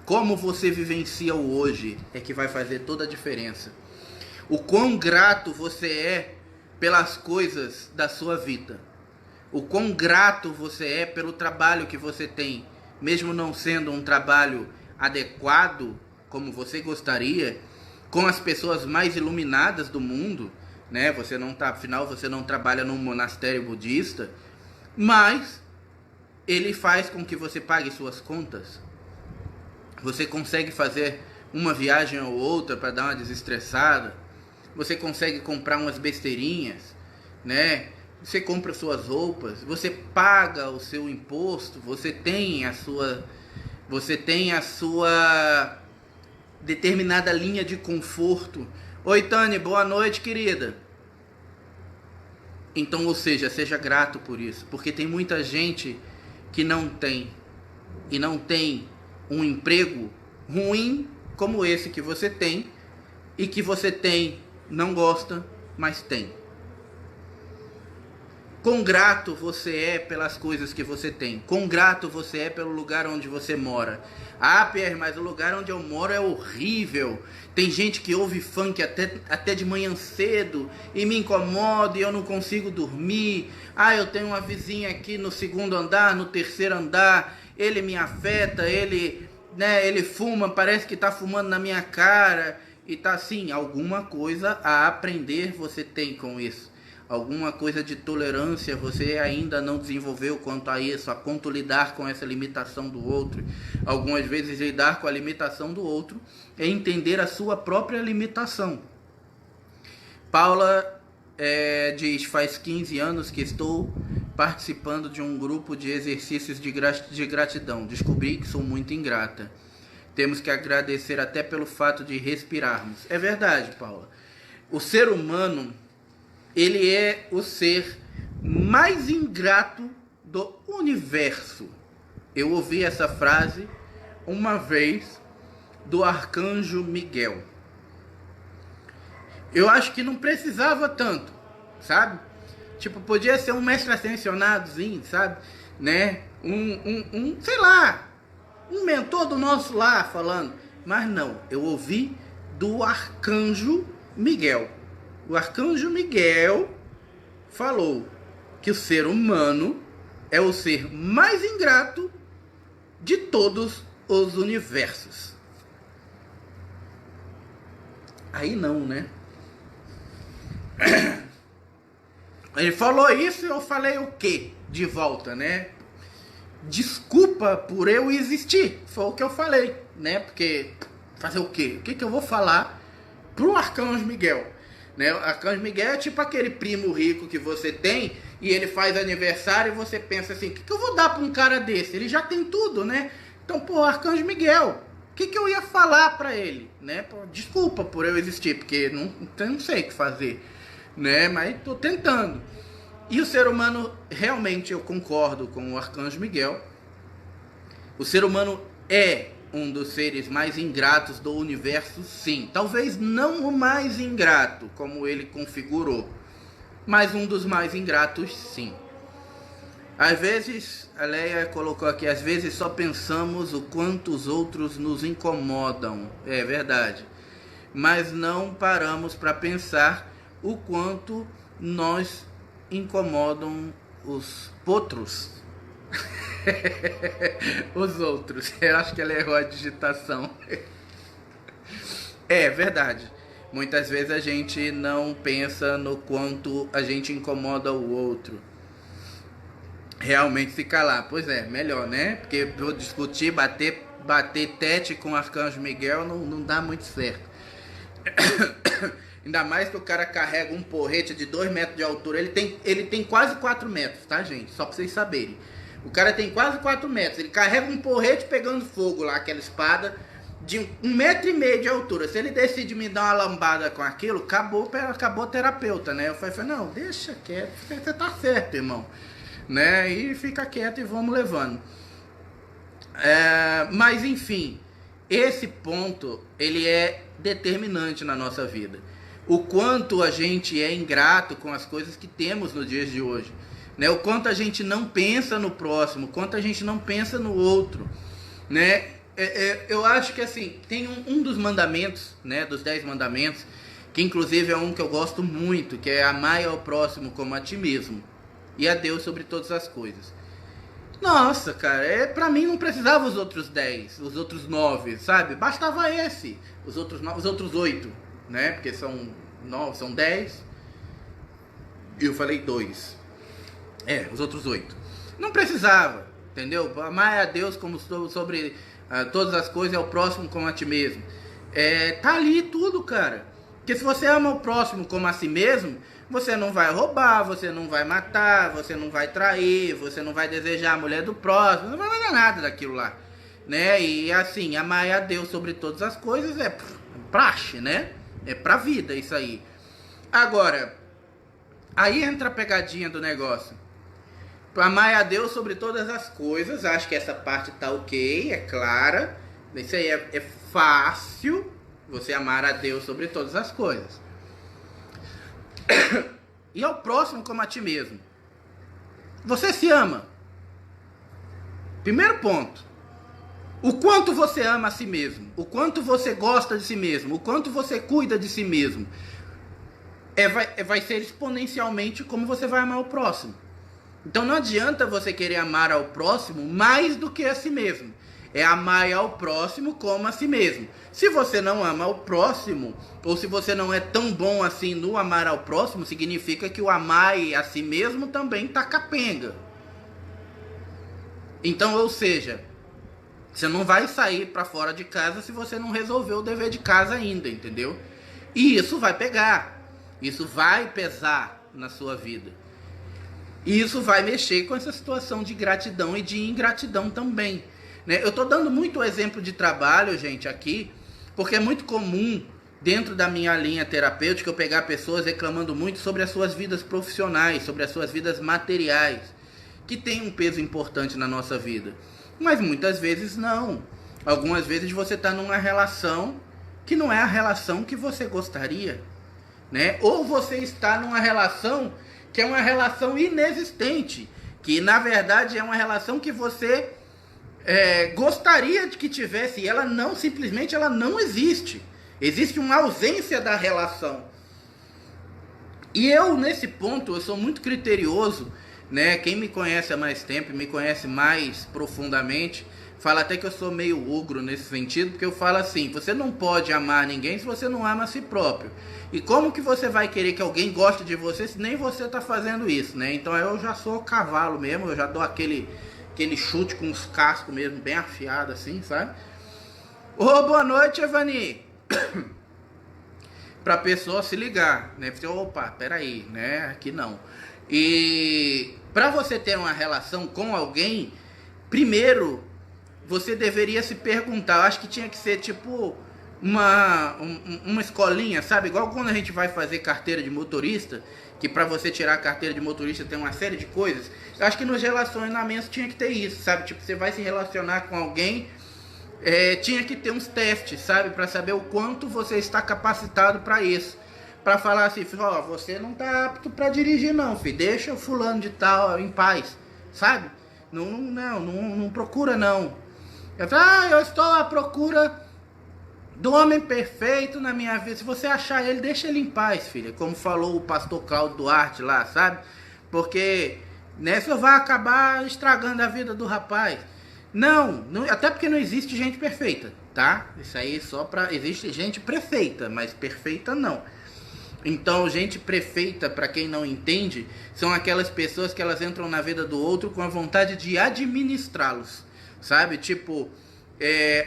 Como você vivencia o hoje é que vai fazer toda a diferença. O quão grato você é pelas coisas da sua vida. O quão grato você é pelo trabalho que você tem. Mesmo não sendo um trabalho adequado, como você gostaria, com as pessoas mais iluminadas do mundo, né? Você não tá, afinal você não trabalha num monastério budista, mas ele faz com que você pague suas contas. Você consegue fazer uma viagem ou outra para dar uma desestressada. Você consegue comprar umas besteirinhas, né? Você compra suas roupas, você paga o seu imposto, você tem a sua determinada linha de conforto. Oi, Tânia, boa noite, querida. Então, ou seja, seja grato por isso, porque tem muita gente que não tem, e não tem um emprego ruim como esse que você tem, e que você tem, não gosta, mas tem. Quão grato você é pelas coisas que você tem. Quão grato você é pelo lugar onde você mora. Ah, Pierre, mas o lugar onde eu moro é horrível. Tem gente que ouve funk até de manhã cedo e me incomoda e eu não consigo dormir. Ah, eu tenho uma vizinha aqui no segundo andar, no terceiro andar. Ele me afeta, ele fuma, parece que tá fumando na minha cara. E tá assim, alguma coisa a aprender você tem com isso. Alguma coisa de tolerância você ainda não desenvolveu quanto a isso, a quanto lidar com essa limitação do outro. Algumas vezes lidar com a limitação do outro é entender a sua própria limitação. Paula diz, faz 15 anos que estou participando de um grupo de exercícios de gratidão. Descobri que sou muito ingrata. Temos que agradecer até pelo fato de respirarmos. É verdade, Paula. O ser humano, ele é o ser mais ingrato do universo. Eu ouvi essa frase uma vez do arcanjo Miguel. Eu acho que não precisava tanto, sabe? Tipo, podia ser um mestre ascensionadozinho, sabe? Né? Sei lá, um mentor do nosso lar falando. Mas não, eu ouvi do arcanjo Miguel. O arcanjo Miguel falou que o ser humano é o ser mais ingrato de todos os universos. Aí não, né? Ele falou isso e eu falei o quê? De volta, né? Desculpa por eu existir. Foi o que eu falei, né? Porque fazer o quê? O que eu vou falar pro arcanjo Miguel? Né? O arcanjo Miguel é tipo aquele primo rico que você tem e ele faz aniversário e você pensa assim, o que eu vou dar pra um cara desse? Ele já tem tudo, né? Então, pô, arcanjo Miguel, o que eu ia falar pra ele? Né? Pô, desculpa por eu existir, porque não sei o que fazer, né? Mas tô tentando. E o ser humano, realmente eu concordo com o arcanjo Miguel. O ser humano é um dos seres mais ingratos do universo, sim. Talvez não o mais ingrato, como ele configurou, mas um dos mais ingratos, sim. Às vezes, a Leia colocou aqui, às vezes só pensamos o quanto os outros nos incomodam. É verdade. Mas não paramos para pensar o quanto nós incomodam os potros. Os outros. Eu acho que ela errou a digitação. É verdade. Muitas vezes a gente não pensa no quanto a gente incomoda o outro. Realmente se calar. Pois é, melhor, né? Porque vou discutir, bater tete com o arcanjo Miguel não dá muito certo. Ainda mais que o cara carrega um porrete de 2 metros de altura. Ele tem quase 4 metros, tá, gente? Só pra vocês saberem. O cara tem quase 4 metros. Ele carrega um porrete pegando fogo lá, aquela espada de 1,5 metro de altura. Se ele decide me dar uma lambada com aquilo, acabou o terapeuta, né? Eu falei, não, deixa quieto, você tá certo, irmão. Né? E fica quieto e vamos levando. Mas enfim, esse ponto, ele é determinante na nossa vida. O quanto a gente é ingrato com as coisas que temos nos dias de hoje. Né? O quanto a gente não pensa no próximo, o quanto a gente não pensa no outro, né? Eu acho que assim, tem um dos mandamentos, né, dos 10 mandamentos, que inclusive é um que eu gosto muito, que é amar ao próximo como a ti mesmo, e a Deus sobre todas as coisas. Nossa, cara, pra mim não precisava os outros 10, os outros 9, sabe? Bastava esse, os outros 8, né? Porque são 9, são 10, e eu falei 2. Os outros 8. Não precisava, entendeu? Amar a Deus como sobre todas as coisas, é o próximo como a ti mesmo. Tá ali tudo, cara. Porque se você ama o próximo como a si mesmo, você não vai roubar, você não vai matar, você não vai trair, você não vai desejar a mulher do próximo, não vai fazer nada daquilo lá, né? E assim, amar a Deus sobre todas as coisas é praxe, né? É pra vida isso aí. Agora, aí entra a pegadinha do negócio. Amar a Deus sobre todas as coisas, acho que essa parte tá ok, é clara. Isso aí é fácil, você amar a Deus sobre todas as coisas. E ao próximo como a ti mesmo. Você se ama. Primeiro ponto. O quanto você ama a si mesmo. O quanto você gosta de si mesmo. O quanto você cuida de si mesmo. Vai ser exponencialmente como você vai amar o próximo. Então não adianta você querer amar ao próximo mais do que a si mesmo. É amar ao próximo como a si mesmo. Se você não ama ao próximo, ou se você não é tão bom assim no amar ao próximo, significa que o amar a si mesmo também tá capenga. Então, ou seja, você não vai sair para fora de casa se você não resolveu o dever de casa ainda, entendeu? E isso vai pegar. Isso vai pesar na sua vida. E isso vai mexer com essa situação de gratidão e de ingratidão também. Eu estou dando muito exemplo de trabalho, gente, aqui, porque é muito comum, dentro da minha linha terapêutica, eu pegar pessoas reclamando muito sobre as suas vidas profissionais, sobre as suas vidas materiais, que tem um peso importante na nossa vida. Mas muitas vezes não. Algumas vezes você está numa relação que não é a relação que você gostaria, né? Ou você está numa relação que é uma relação inexistente, que na verdade é uma relação que você gostaria de que tivesse, e ela não, simplesmente ela não existe. Existe uma ausência da relação. E eu, nesse ponto, eu sou muito criterioso, né? Quem me conhece há mais tempo, me conhece mais profundamente, fala até que eu sou meio ogro nesse sentido, porque eu falo assim, você não pode amar ninguém se você não ama a si próprio. E como que você vai querer que alguém goste de você se nem você está fazendo isso, né? Então eu já sou cavalo mesmo, eu já dou aquele chute com os cascos mesmo, bem afiado assim, sabe? Boa noite, Evani! Pra pessoa se ligar, né? Opa, peraí, né? Aqui não. E pra você ter uma relação com alguém, primeiro, você deveria se perguntar, eu acho que tinha que ser tipo uma escolinha, sabe? Igual quando a gente vai fazer carteira de motorista, que para você tirar a carteira de motorista tem uma série de coisas. Eu acho que nos relacionamentos tinha que ter isso, sabe? Tipo, você vai se relacionar com alguém, tinha que ter uns testes, sabe? Para saber o quanto você está capacitado para isso. Para falar assim, ó, você não tá apto para dirigir não, filho. Deixa o fulano de tal em paz, sabe? Não procura não. Eu estou à procura do homem perfeito na minha vida. Se você achar ele, deixa ele em paz, filha. Como falou o pastor Cláudio Duarte lá, sabe? Porque nessa vai acabar estragando a vida do rapaz. Não, até porque não existe gente perfeita, tá? Isso aí só pra... Existe gente perfeita, mas perfeita não. Então, gente perfeita, para quem não entende, são aquelas pessoas que elas entram na vida do outro com a vontade de administrá-los, sabe? Tipo,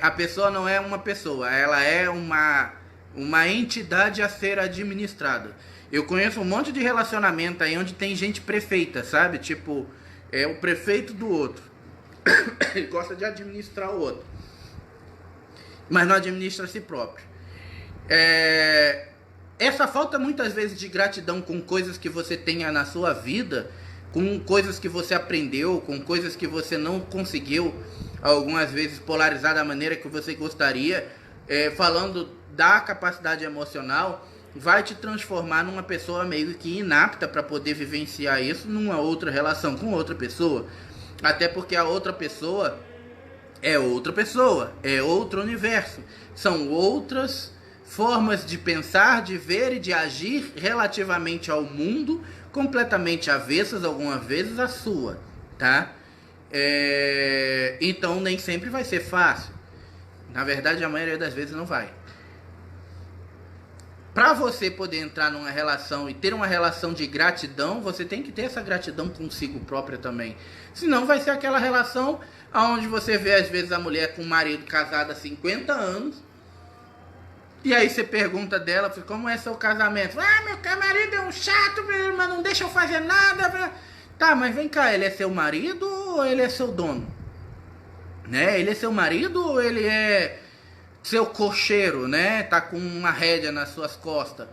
a pessoa não é uma pessoa, ela é uma entidade a ser administrada. Eu conheço um monte de relacionamento aí onde tem gente prefeita, sabe? Tipo, é o prefeito do outro. Ele gosta de administrar o outro, mas não administra a si próprio. Essa falta muitas vezes de gratidão com coisas que você tenha na sua vida, com coisas que você aprendeu, com coisas que você não conseguiu algumas vezes polarizar da maneira que você gostaria, falando da capacidade emocional, vai te transformar numa pessoa meio que inapta para poder vivenciar isso numa outra relação com outra pessoa. Até porque a outra pessoa, é outro universo, são outras formas de pensar, de ver e de agir relativamente ao mundo, completamente avessas algumas vezes à sua, tá? Então nem sempre vai ser fácil. Na verdade, a maioria das vezes não vai. Para você poder entrar numa relação e ter uma relação de gratidão, você tem que ter essa gratidão consigo própria também. Senão vai ser aquela relação onde você vê às vezes a mulher com o marido casado há 50 anos. E aí você pergunta dela, como é seu casamento? Meu marido é um chato, mas não deixa eu fazer nada. Tá, mas vem cá, ele é seu marido ou ele é seu dono? Né? Ele é seu marido ou ele é seu cocheiro, né? Tá com uma rédea nas suas costas,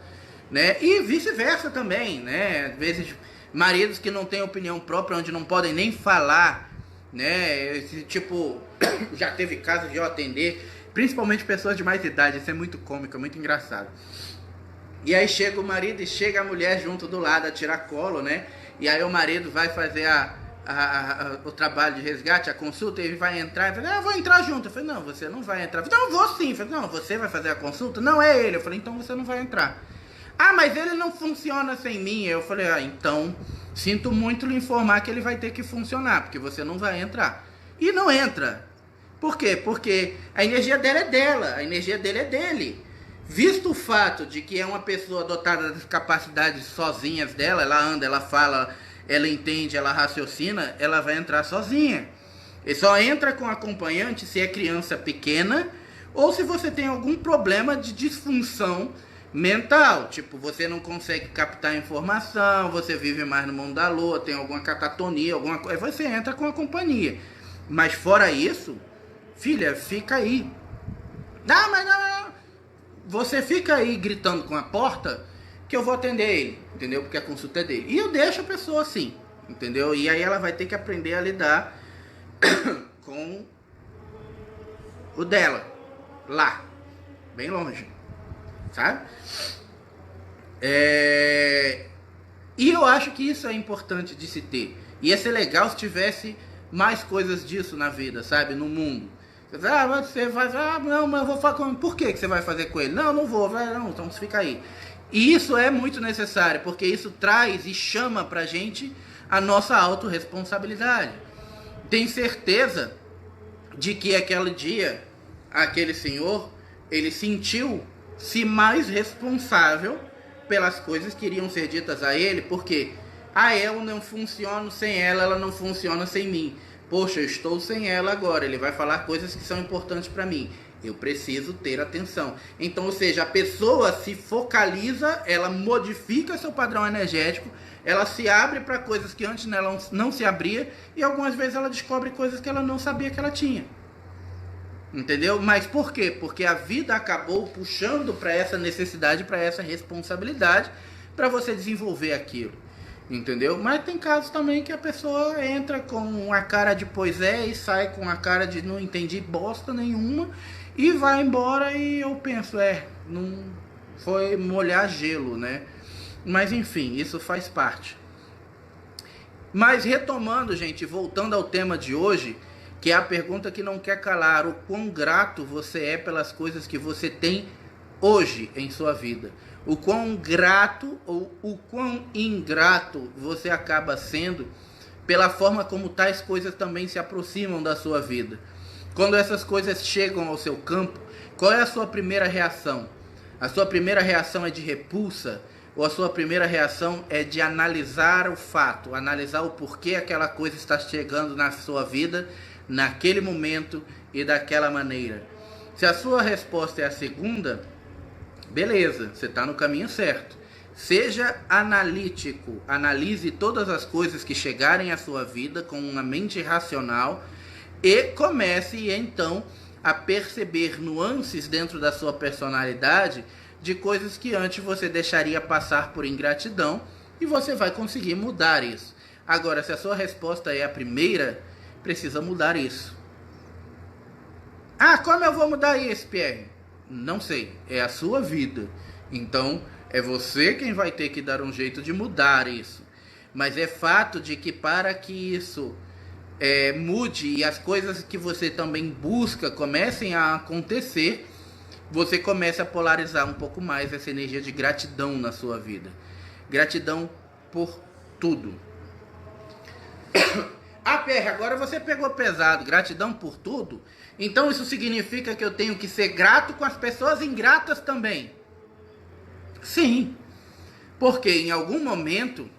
né? E vice-versa também, né? Às vezes maridos que não têm opinião própria, onde não podem nem falar, né? Esse tipo, já teve casos de eu atender, principalmente pessoas de mais idade. Isso é muito cômico, é muito engraçado. E aí chega o marido e chega a mulher junto do lado a tirar colo, né? E aí o marido vai fazer o trabalho de resgate, a consulta, ele vai entrar e fala, eu vou entrar junto. Eu falei, não, você não vai entrar. Eu falei, não, eu vou sim. Eu falei, não, você vai fazer a consulta? Não, é ele. Eu falei, então você não vai entrar. Mas ele não funciona sem mim. Eu falei, então, sinto muito lhe informar que ele vai ter que funcionar, porque você não vai entrar. E não entra. Por quê? Porque a energia dela é dela, a energia dele é dele. Visto o fato de que é uma pessoa dotada das capacidades sozinhas dela, ela anda, ela fala, ela entende, ela raciocina, ela vai entrar sozinha. E só entra com acompanhante se é criança pequena ou se você tem algum problema de disfunção mental. Tipo, você não consegue captar informação, você vive mais no mundo da lua, tem alguma catatonia, alguma coisa, você entra com a companhia. Mas fora isso, filha, fica aí. Não. Você fica aí gritando com a porta que eu vou atender ele, entendeu? Porque a consulta é dele. E eu deixo a pessoa assim, entendeu? E aí ela vai ter que aprender a lidar com o dela, lá, bem longe, sabe? E eu acho que isso é importante de se ter. Ia ser legal se tivesse mais coisas disso na vida, sabe? No mundo. Você vai, não, mas eu vou falar com ele. Por que você vai fazer com ele? Não vou, não, então você fica aí. E isso é muito necessário, porque isso traz e chama pra gente a nossa autorresponsabilidade. Tenho certeza de que aquele dia, aquele senhor, ele sentiu-se mais responsável pelas coisas que iriam ser ditas a ele, porque eu não funciono sem ela, ela não funciona sem mim. Poxa, eu estou sem ela agora, ele vai falar coisas que são importantes para mim. Eu preciso ter atenção. Então, ou seja, a pessoa se focaliza, ela modifica seu padrão energético, ela se abre para coisas que antes nela não se abria, e algumas vezes ela descobre coisas que ela não sabia que ela tinha. Entendeu? Mas por quê? Porque a vida acabou puxando para essa necessidade, para essa responsabilidade, para você desenvolver aquilo. Entendeu? Mas tem casos também que a pessoa entra com a cara de pois é e sai com a cara de não entendi bosta nenhuma e vai embora, e eu penso, não foi molhar gelo, né? Mas enfim, isso faz parte. Mas retomando, gente, voltando ao tema de hoje, que é a pergunta que não quer calar: o quão grato você é pelas coisas que você tem hoje em sua vida? O quão grato ou o quão ingrato você acaba sendo pela forma como tais coisas também se aproximam da sua vida. Quando essas coisas chegam ao seu campo, qual é a sua primeira reação? A sua primeira reação é de repulsa? Ou a sua primeira reação é de analisar o fato, analisar o porquê aquela coisa está chegando na sua vida, naquele momento e daquela maneira? Se a sua resposta é a segunda, beleza, você está no caminho certo. Seja analítico, analise todas as coisas que chegarem à sua vida com uma mente racional e comece então a perceber nuances dentro da sua personalidade de coisas que antes você deixaria passar por ingratidão, e você vai conseguir mudar isso. Agora, se a sua resposta é a primeira, precisa mudar isso. Como eu vou mudar isso, Pierre? Não sei, é a sua vida. Então, é você quem vai ter que dar um jeito de mudar isso. Mas é fato de que para que isso mude e as coisas que você também busca comecem a acontecer, você começa a polarizar um pouco mais essa energia de gratidão na sua vida. Gratidão por tudo. Ah, PR, agora você pegou pesado. Gratidão por tudo? Então isso significa que eu tenho que ser grato com as pessoas ingratas também? Sim. Porque em algum momento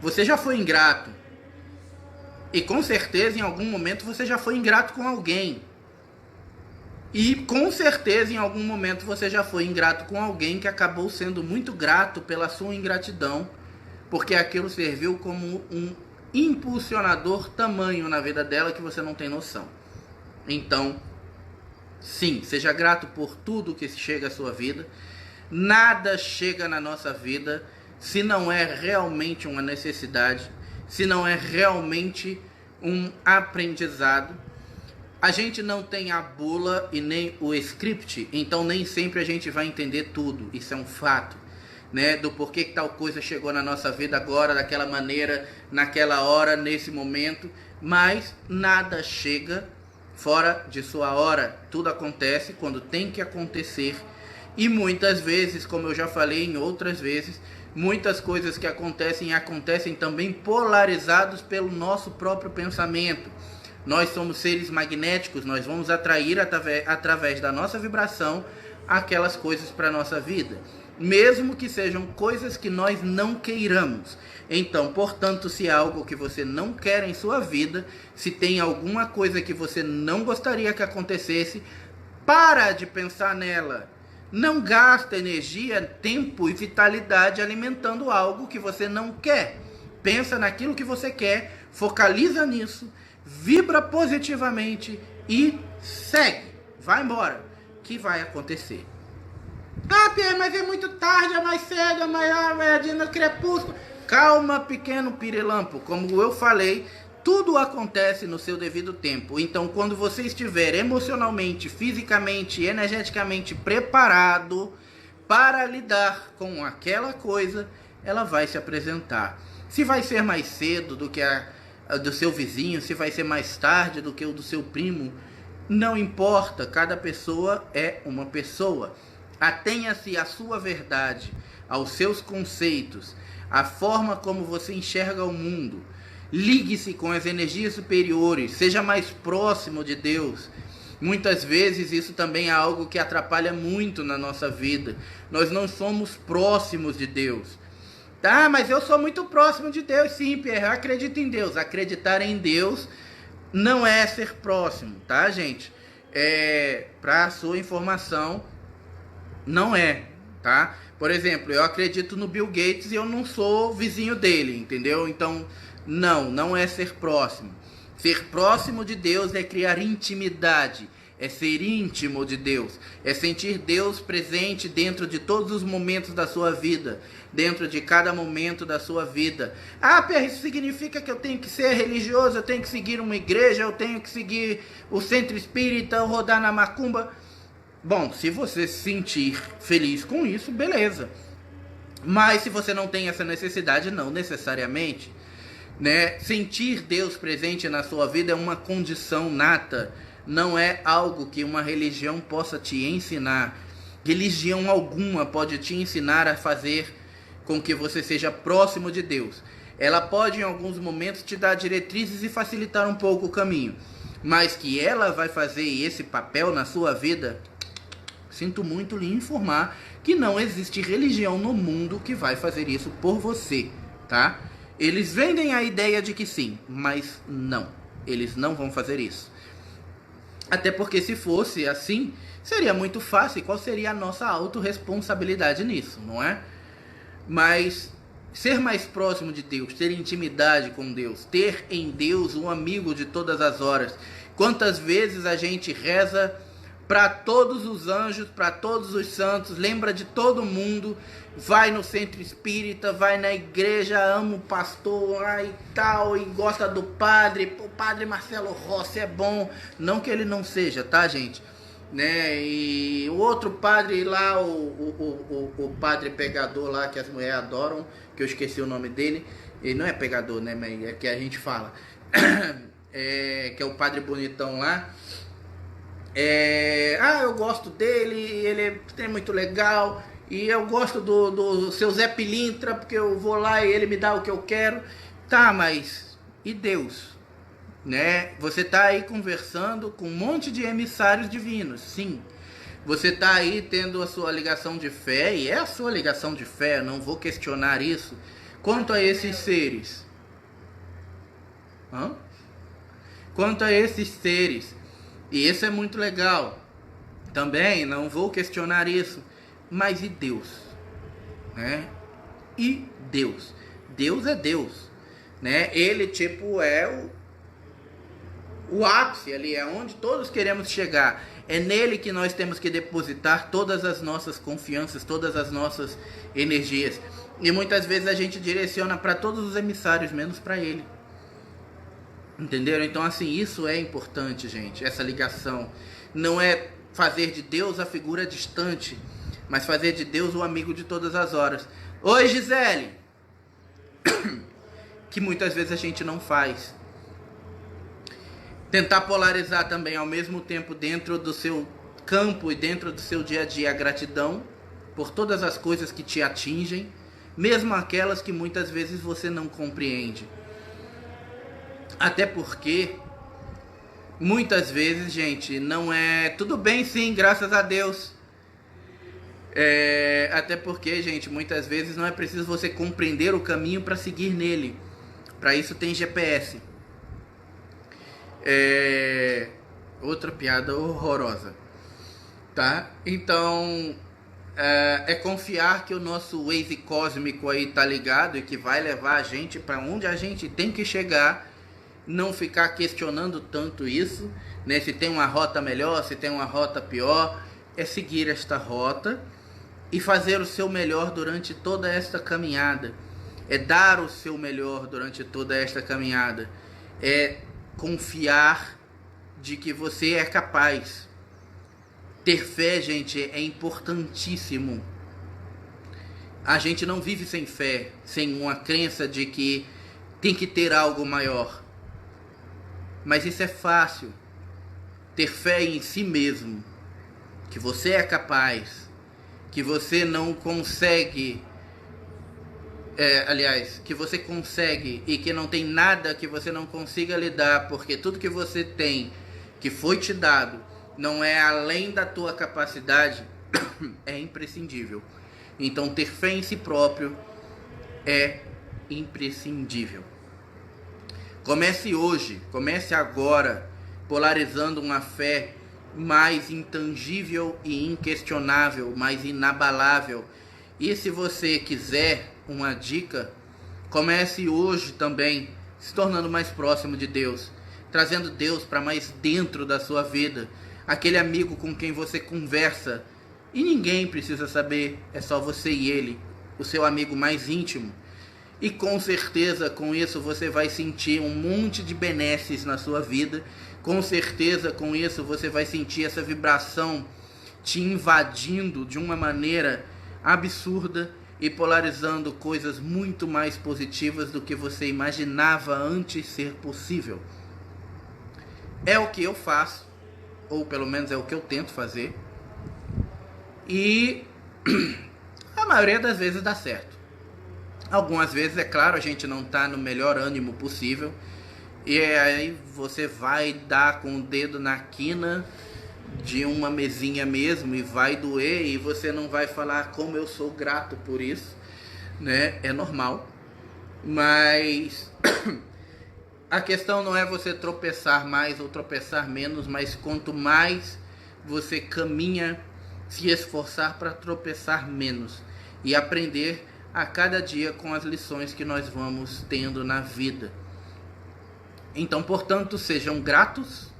você já foi ingrato. E com certeza em algum momento você já foi ingrato com alguém. E com certeza em algum momento você já foi ingrato com alguém que acabou sendo muito grato pela sua ingratidão, porque aquilo serviu como um impulsionador tamanho na vida dela que você não tem noção. Então, sim, seja grato por tudo que chega à sua vida. Nada chega na nossa vida se não é realmente uma necessidade, se não é realmente um aprendizado. A gente não tem a bula e nem o script, então nem sempre a gente vai entender tudo. Isso é um fato, né? Do porquê que tal coisa chegou na nossa vida agora, daquela maneira, naquela hora, nesse momento. Mas nada chega fora de sua hora. Tudo acontece quando tem que acontecer. E muitas vezes, como eu já falei em outras vezes, muitas coisas que acontecem também polarizados pelo nosso próprio pensamento. Nós somos seres magnéticos, nós vamos atrair através da nossa vibração aquelas coisas para a nossa vida, mesmo que sejam coisas que nós não queiramos. Então, portanto, se há algo que você não quer em sua vida, se tem alguma coisa que você não gostaria que acontecesse, para de pensar nela. Não gasta energia, tempo e vitalidade alimentando algo que você não quer. Pensa naquilo que você quer, focaliza nisso, vibra positivamente e segue. Vai embora, que vai acontecer. Ah, Pierre, mas é muito tarde, é mais cedo, é dia no crepúsculo. Calma, pequeno pirilampo. Como eu falei, tudo acontece no seu devido tempo. Então, quando você estiver emocionalmente, fisicamente e energeticamente preparado para lidar com aquela coisa, ela vai se apresentar. Se vai ser mais cedo do que do seu vizinho, se vai ser mais tarde do que o do seu primo, não importa, cada pessoa é uma pessoa. Atenha-se à sua verdade, aos seus conceitos, à forma como você enxerga o mundo. Ligue-se com as energias superiores, seja mais próximo de Deus. Muitas vezes isso também é algo que atrapalha muito na nossa vida. Nós não somos próximos de Deus. Tá, mas eu sou muito próximo de Deus, sim, Pierre, eu acredito em Deus. Acreditar em Deus não é ser próximo, tá, gente? Para sua informação, não é, tá? Por exemplo, eu acredito no Bill Gates e eu não sou vizinho dele, entendeu? Então, não é ser próximo. Ser próximo de Deus é criar intimidade, é ser íntimo de Deus, é sentir Deus presente dentro de todos os momentos da sua vida, dentro de cada momento da sua vida. Ah, Pierre, isso significa que eu tenho que ser religioso, eu tenho que seguir uma igreja, eu tenho que seguir o centro espírita, rodar na macumba. Bom, se você se sentir feliz com isso, beleza. Mas se você não tem essa necessidade, não necessariamente, né? Sentir Deus presente na sua vida é uma condição nata. Não é algo que uma religião possa te ensinar. Religião alguma pode te ensinar a fazer com que você seja próximo de Deus. Ela pode em alguns momentos te dar diretrizes e facilitar um pouco o caminho. Mas que ela vai fazer esse papel na sua vida, sinto muito lhe informar que não existe religião no mundo que vai fazer isso por você, tá? Eles vendem a ideia de que sim, mas não. Eles não vão fazer isso. Até porque se fosse assim, seria muito fácil. Qual seria a nossa autorresponsabilidade nisso, não é? Mas ser mais próximo de Deus, ter intimidade com Deus, ter em Deus um amigo de todas as horas. Quantas vezes a gente reza para todos os anjos, para todos os santos, lembra de todo mundo, vai no centro espírita, vai na igreja, ama o pastor e tal, e gosta do padre, o padre Marcelo Rossi é bom, não que ele não seja, tá, gente? Né? E o outro padre lá, o padre pegador lá, que as mulheres adoram, que eu esqueci o nome dele, ele não é pegador, né, mas é que a gente fala, que é o padre bonitão lá. Eu gosto dele, ele é muito legal, e eu gosto do seu Zé Pilintra, porque eu vou lá e ele me dá o que eu quero. Tá, mas e Deus, né? Você está aí conversando com um monte de emissários divinos, sim. Você está aí tendo a sua ligação de fé, e é a sua ligação de fé, eu não vou questionar isso. Quanto a esses seres, quanto a esses seres, e isso é muito legal, também não vou questionar isso, mas e Deus, né? E Deus, Deus é Deus, né? Ele tipo é o ápice ali, é onde todos queremos chegar. É nele que nós temos que depositar todas as nossas confianças, todas as nossas energias. E muitas vezes a gente direciona para todos os emissários, menos para ele. Entenderam? Então assim, isso é importante, gente. Essa ligação não é fazer de Deus a figura distante, mas fazer de Deus o amigo de todas as horas. Oi, Gisele! Que muitas vezes a gente não faz. Tentar polarizar também ao mesmo tempo dentro do seu campo e dentro do seu dia a dia a gratidão por todas as coisas que te atingem, mesmo aquelas que muitas vezes você não compreende. Até porque muitas vezes, gente, não é tudo bem sim, graças a Deus. Até porque, gente, muitas vezes não é preciso você compreender o caminho para seguir nele. Para isso tem GPS. Outra piada horrorosa, tá? Então é confiar que o nosso Waze cósmico aí tá ligado e que vai levar a gente para onde a gente tem que chegar. Não ficar questionando tanto isso, né? Se tem uma rota melhor, se tem uma rota pior. É seguir esta rota e fazer o seu melhor durante toda esta caminhada. É dar o seu melhor durante toda esta caminhada. É confiar de que você é capaz. Ter fé, gente, é importantíssimo. A gente não vive sem fé, sem uma crença de que tem que ter algo maior. Mas isso é fácil. Ter fé em si mesmo, que você é capaz, que você não consegue, que você consegue e que não tem nada que você não consiga lidar, porque tudo que você tem, que foi te dado, não é além da tua capacidade, é imprescindível. Então ter fé em si próprio é imprescindível. Comece hoje, comece agora, polarizando uma fé mais intangível e inquestionável, mais inabalável. E se você quiser uma dica, comece hoje também se tornando mais próximo de Deus, trazendo Deus para mais dentro da sua vida, aquele amigo com quem você conversa e ninguém precisa saber, é só você e ele, o seu amigo mais íntimo. E com certeza com isso você vai sentir um monte de benesses na sua vida. Com certeza com isso você vai sentir essa vibração te invadindo de uma maneira absurda e polarizando coisas muito mais positivas do que você imaginava antes ser possível. É o que eu faço, ou pelo menos é o que eu tento fazer. E a maioria das vezes dá certo. Algumas vezes, é claro, a gente não está no melhor ânimo possível. E aí você vai dar com o dedo na quina de uma mesinha mesmo e vai doer. E você não vai falar como eu sou grato por isso, né? É normal. Mas a questão não é você tropeçar mais ou tropeçar menos. Mas quanto mais você caminha, se esforçar para tropeçar menos. E aprender a cada dia com as lições que nós vamos tendo na vida. Então, portanto, sejam gratos,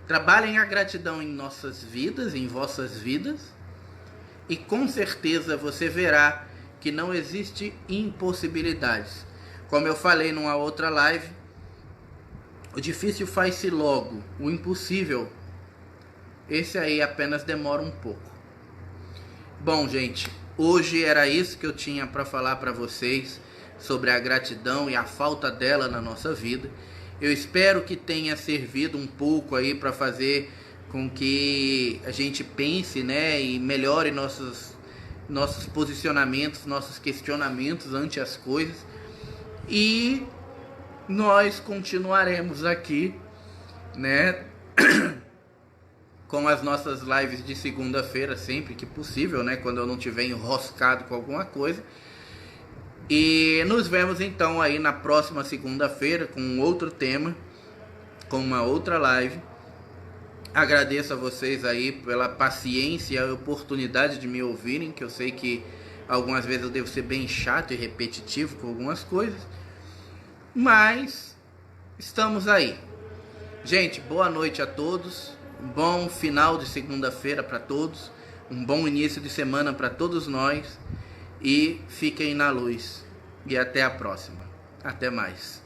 trabalhem a gratidão em nossas vidas, em vossas vidas, e com certeza você verá que não existe impossibilidades. Como eu falei numa outra live, o difícil faz-se logo, o impossível, esse aí apenas demora um pouco. Bom, gente, hoje era isso que eu tinha para falar para vocês sobre a gratidão e a falta dela na nossa vida. Eu espero que tenha servido um pouco aí para fazer com que a gente pense, né, e melhore nossos posicionamentos, nossos questionamentos ante as coisas. E nós continuaremos aqui, né, com as nossas lives de segunda-feira, sempre que possível, né, quando eu não estiver enroscado com alguma coisa. E nos vemos então aí na próxima segunda-feira com um outro tema, com uma outra live. Agradeço a vocês aí pela paciência e a oportunidade de me ouvirem, que eu sei que algumas vezes eu devo ser bem chato e repetitivo com algumas coisas, mas estamos aí. Gente, boa noite a todos, um bom final de segunda-feira para todos, um bom início de semana para todos nós, e fiquem na luz. E até a próxima. Até mais.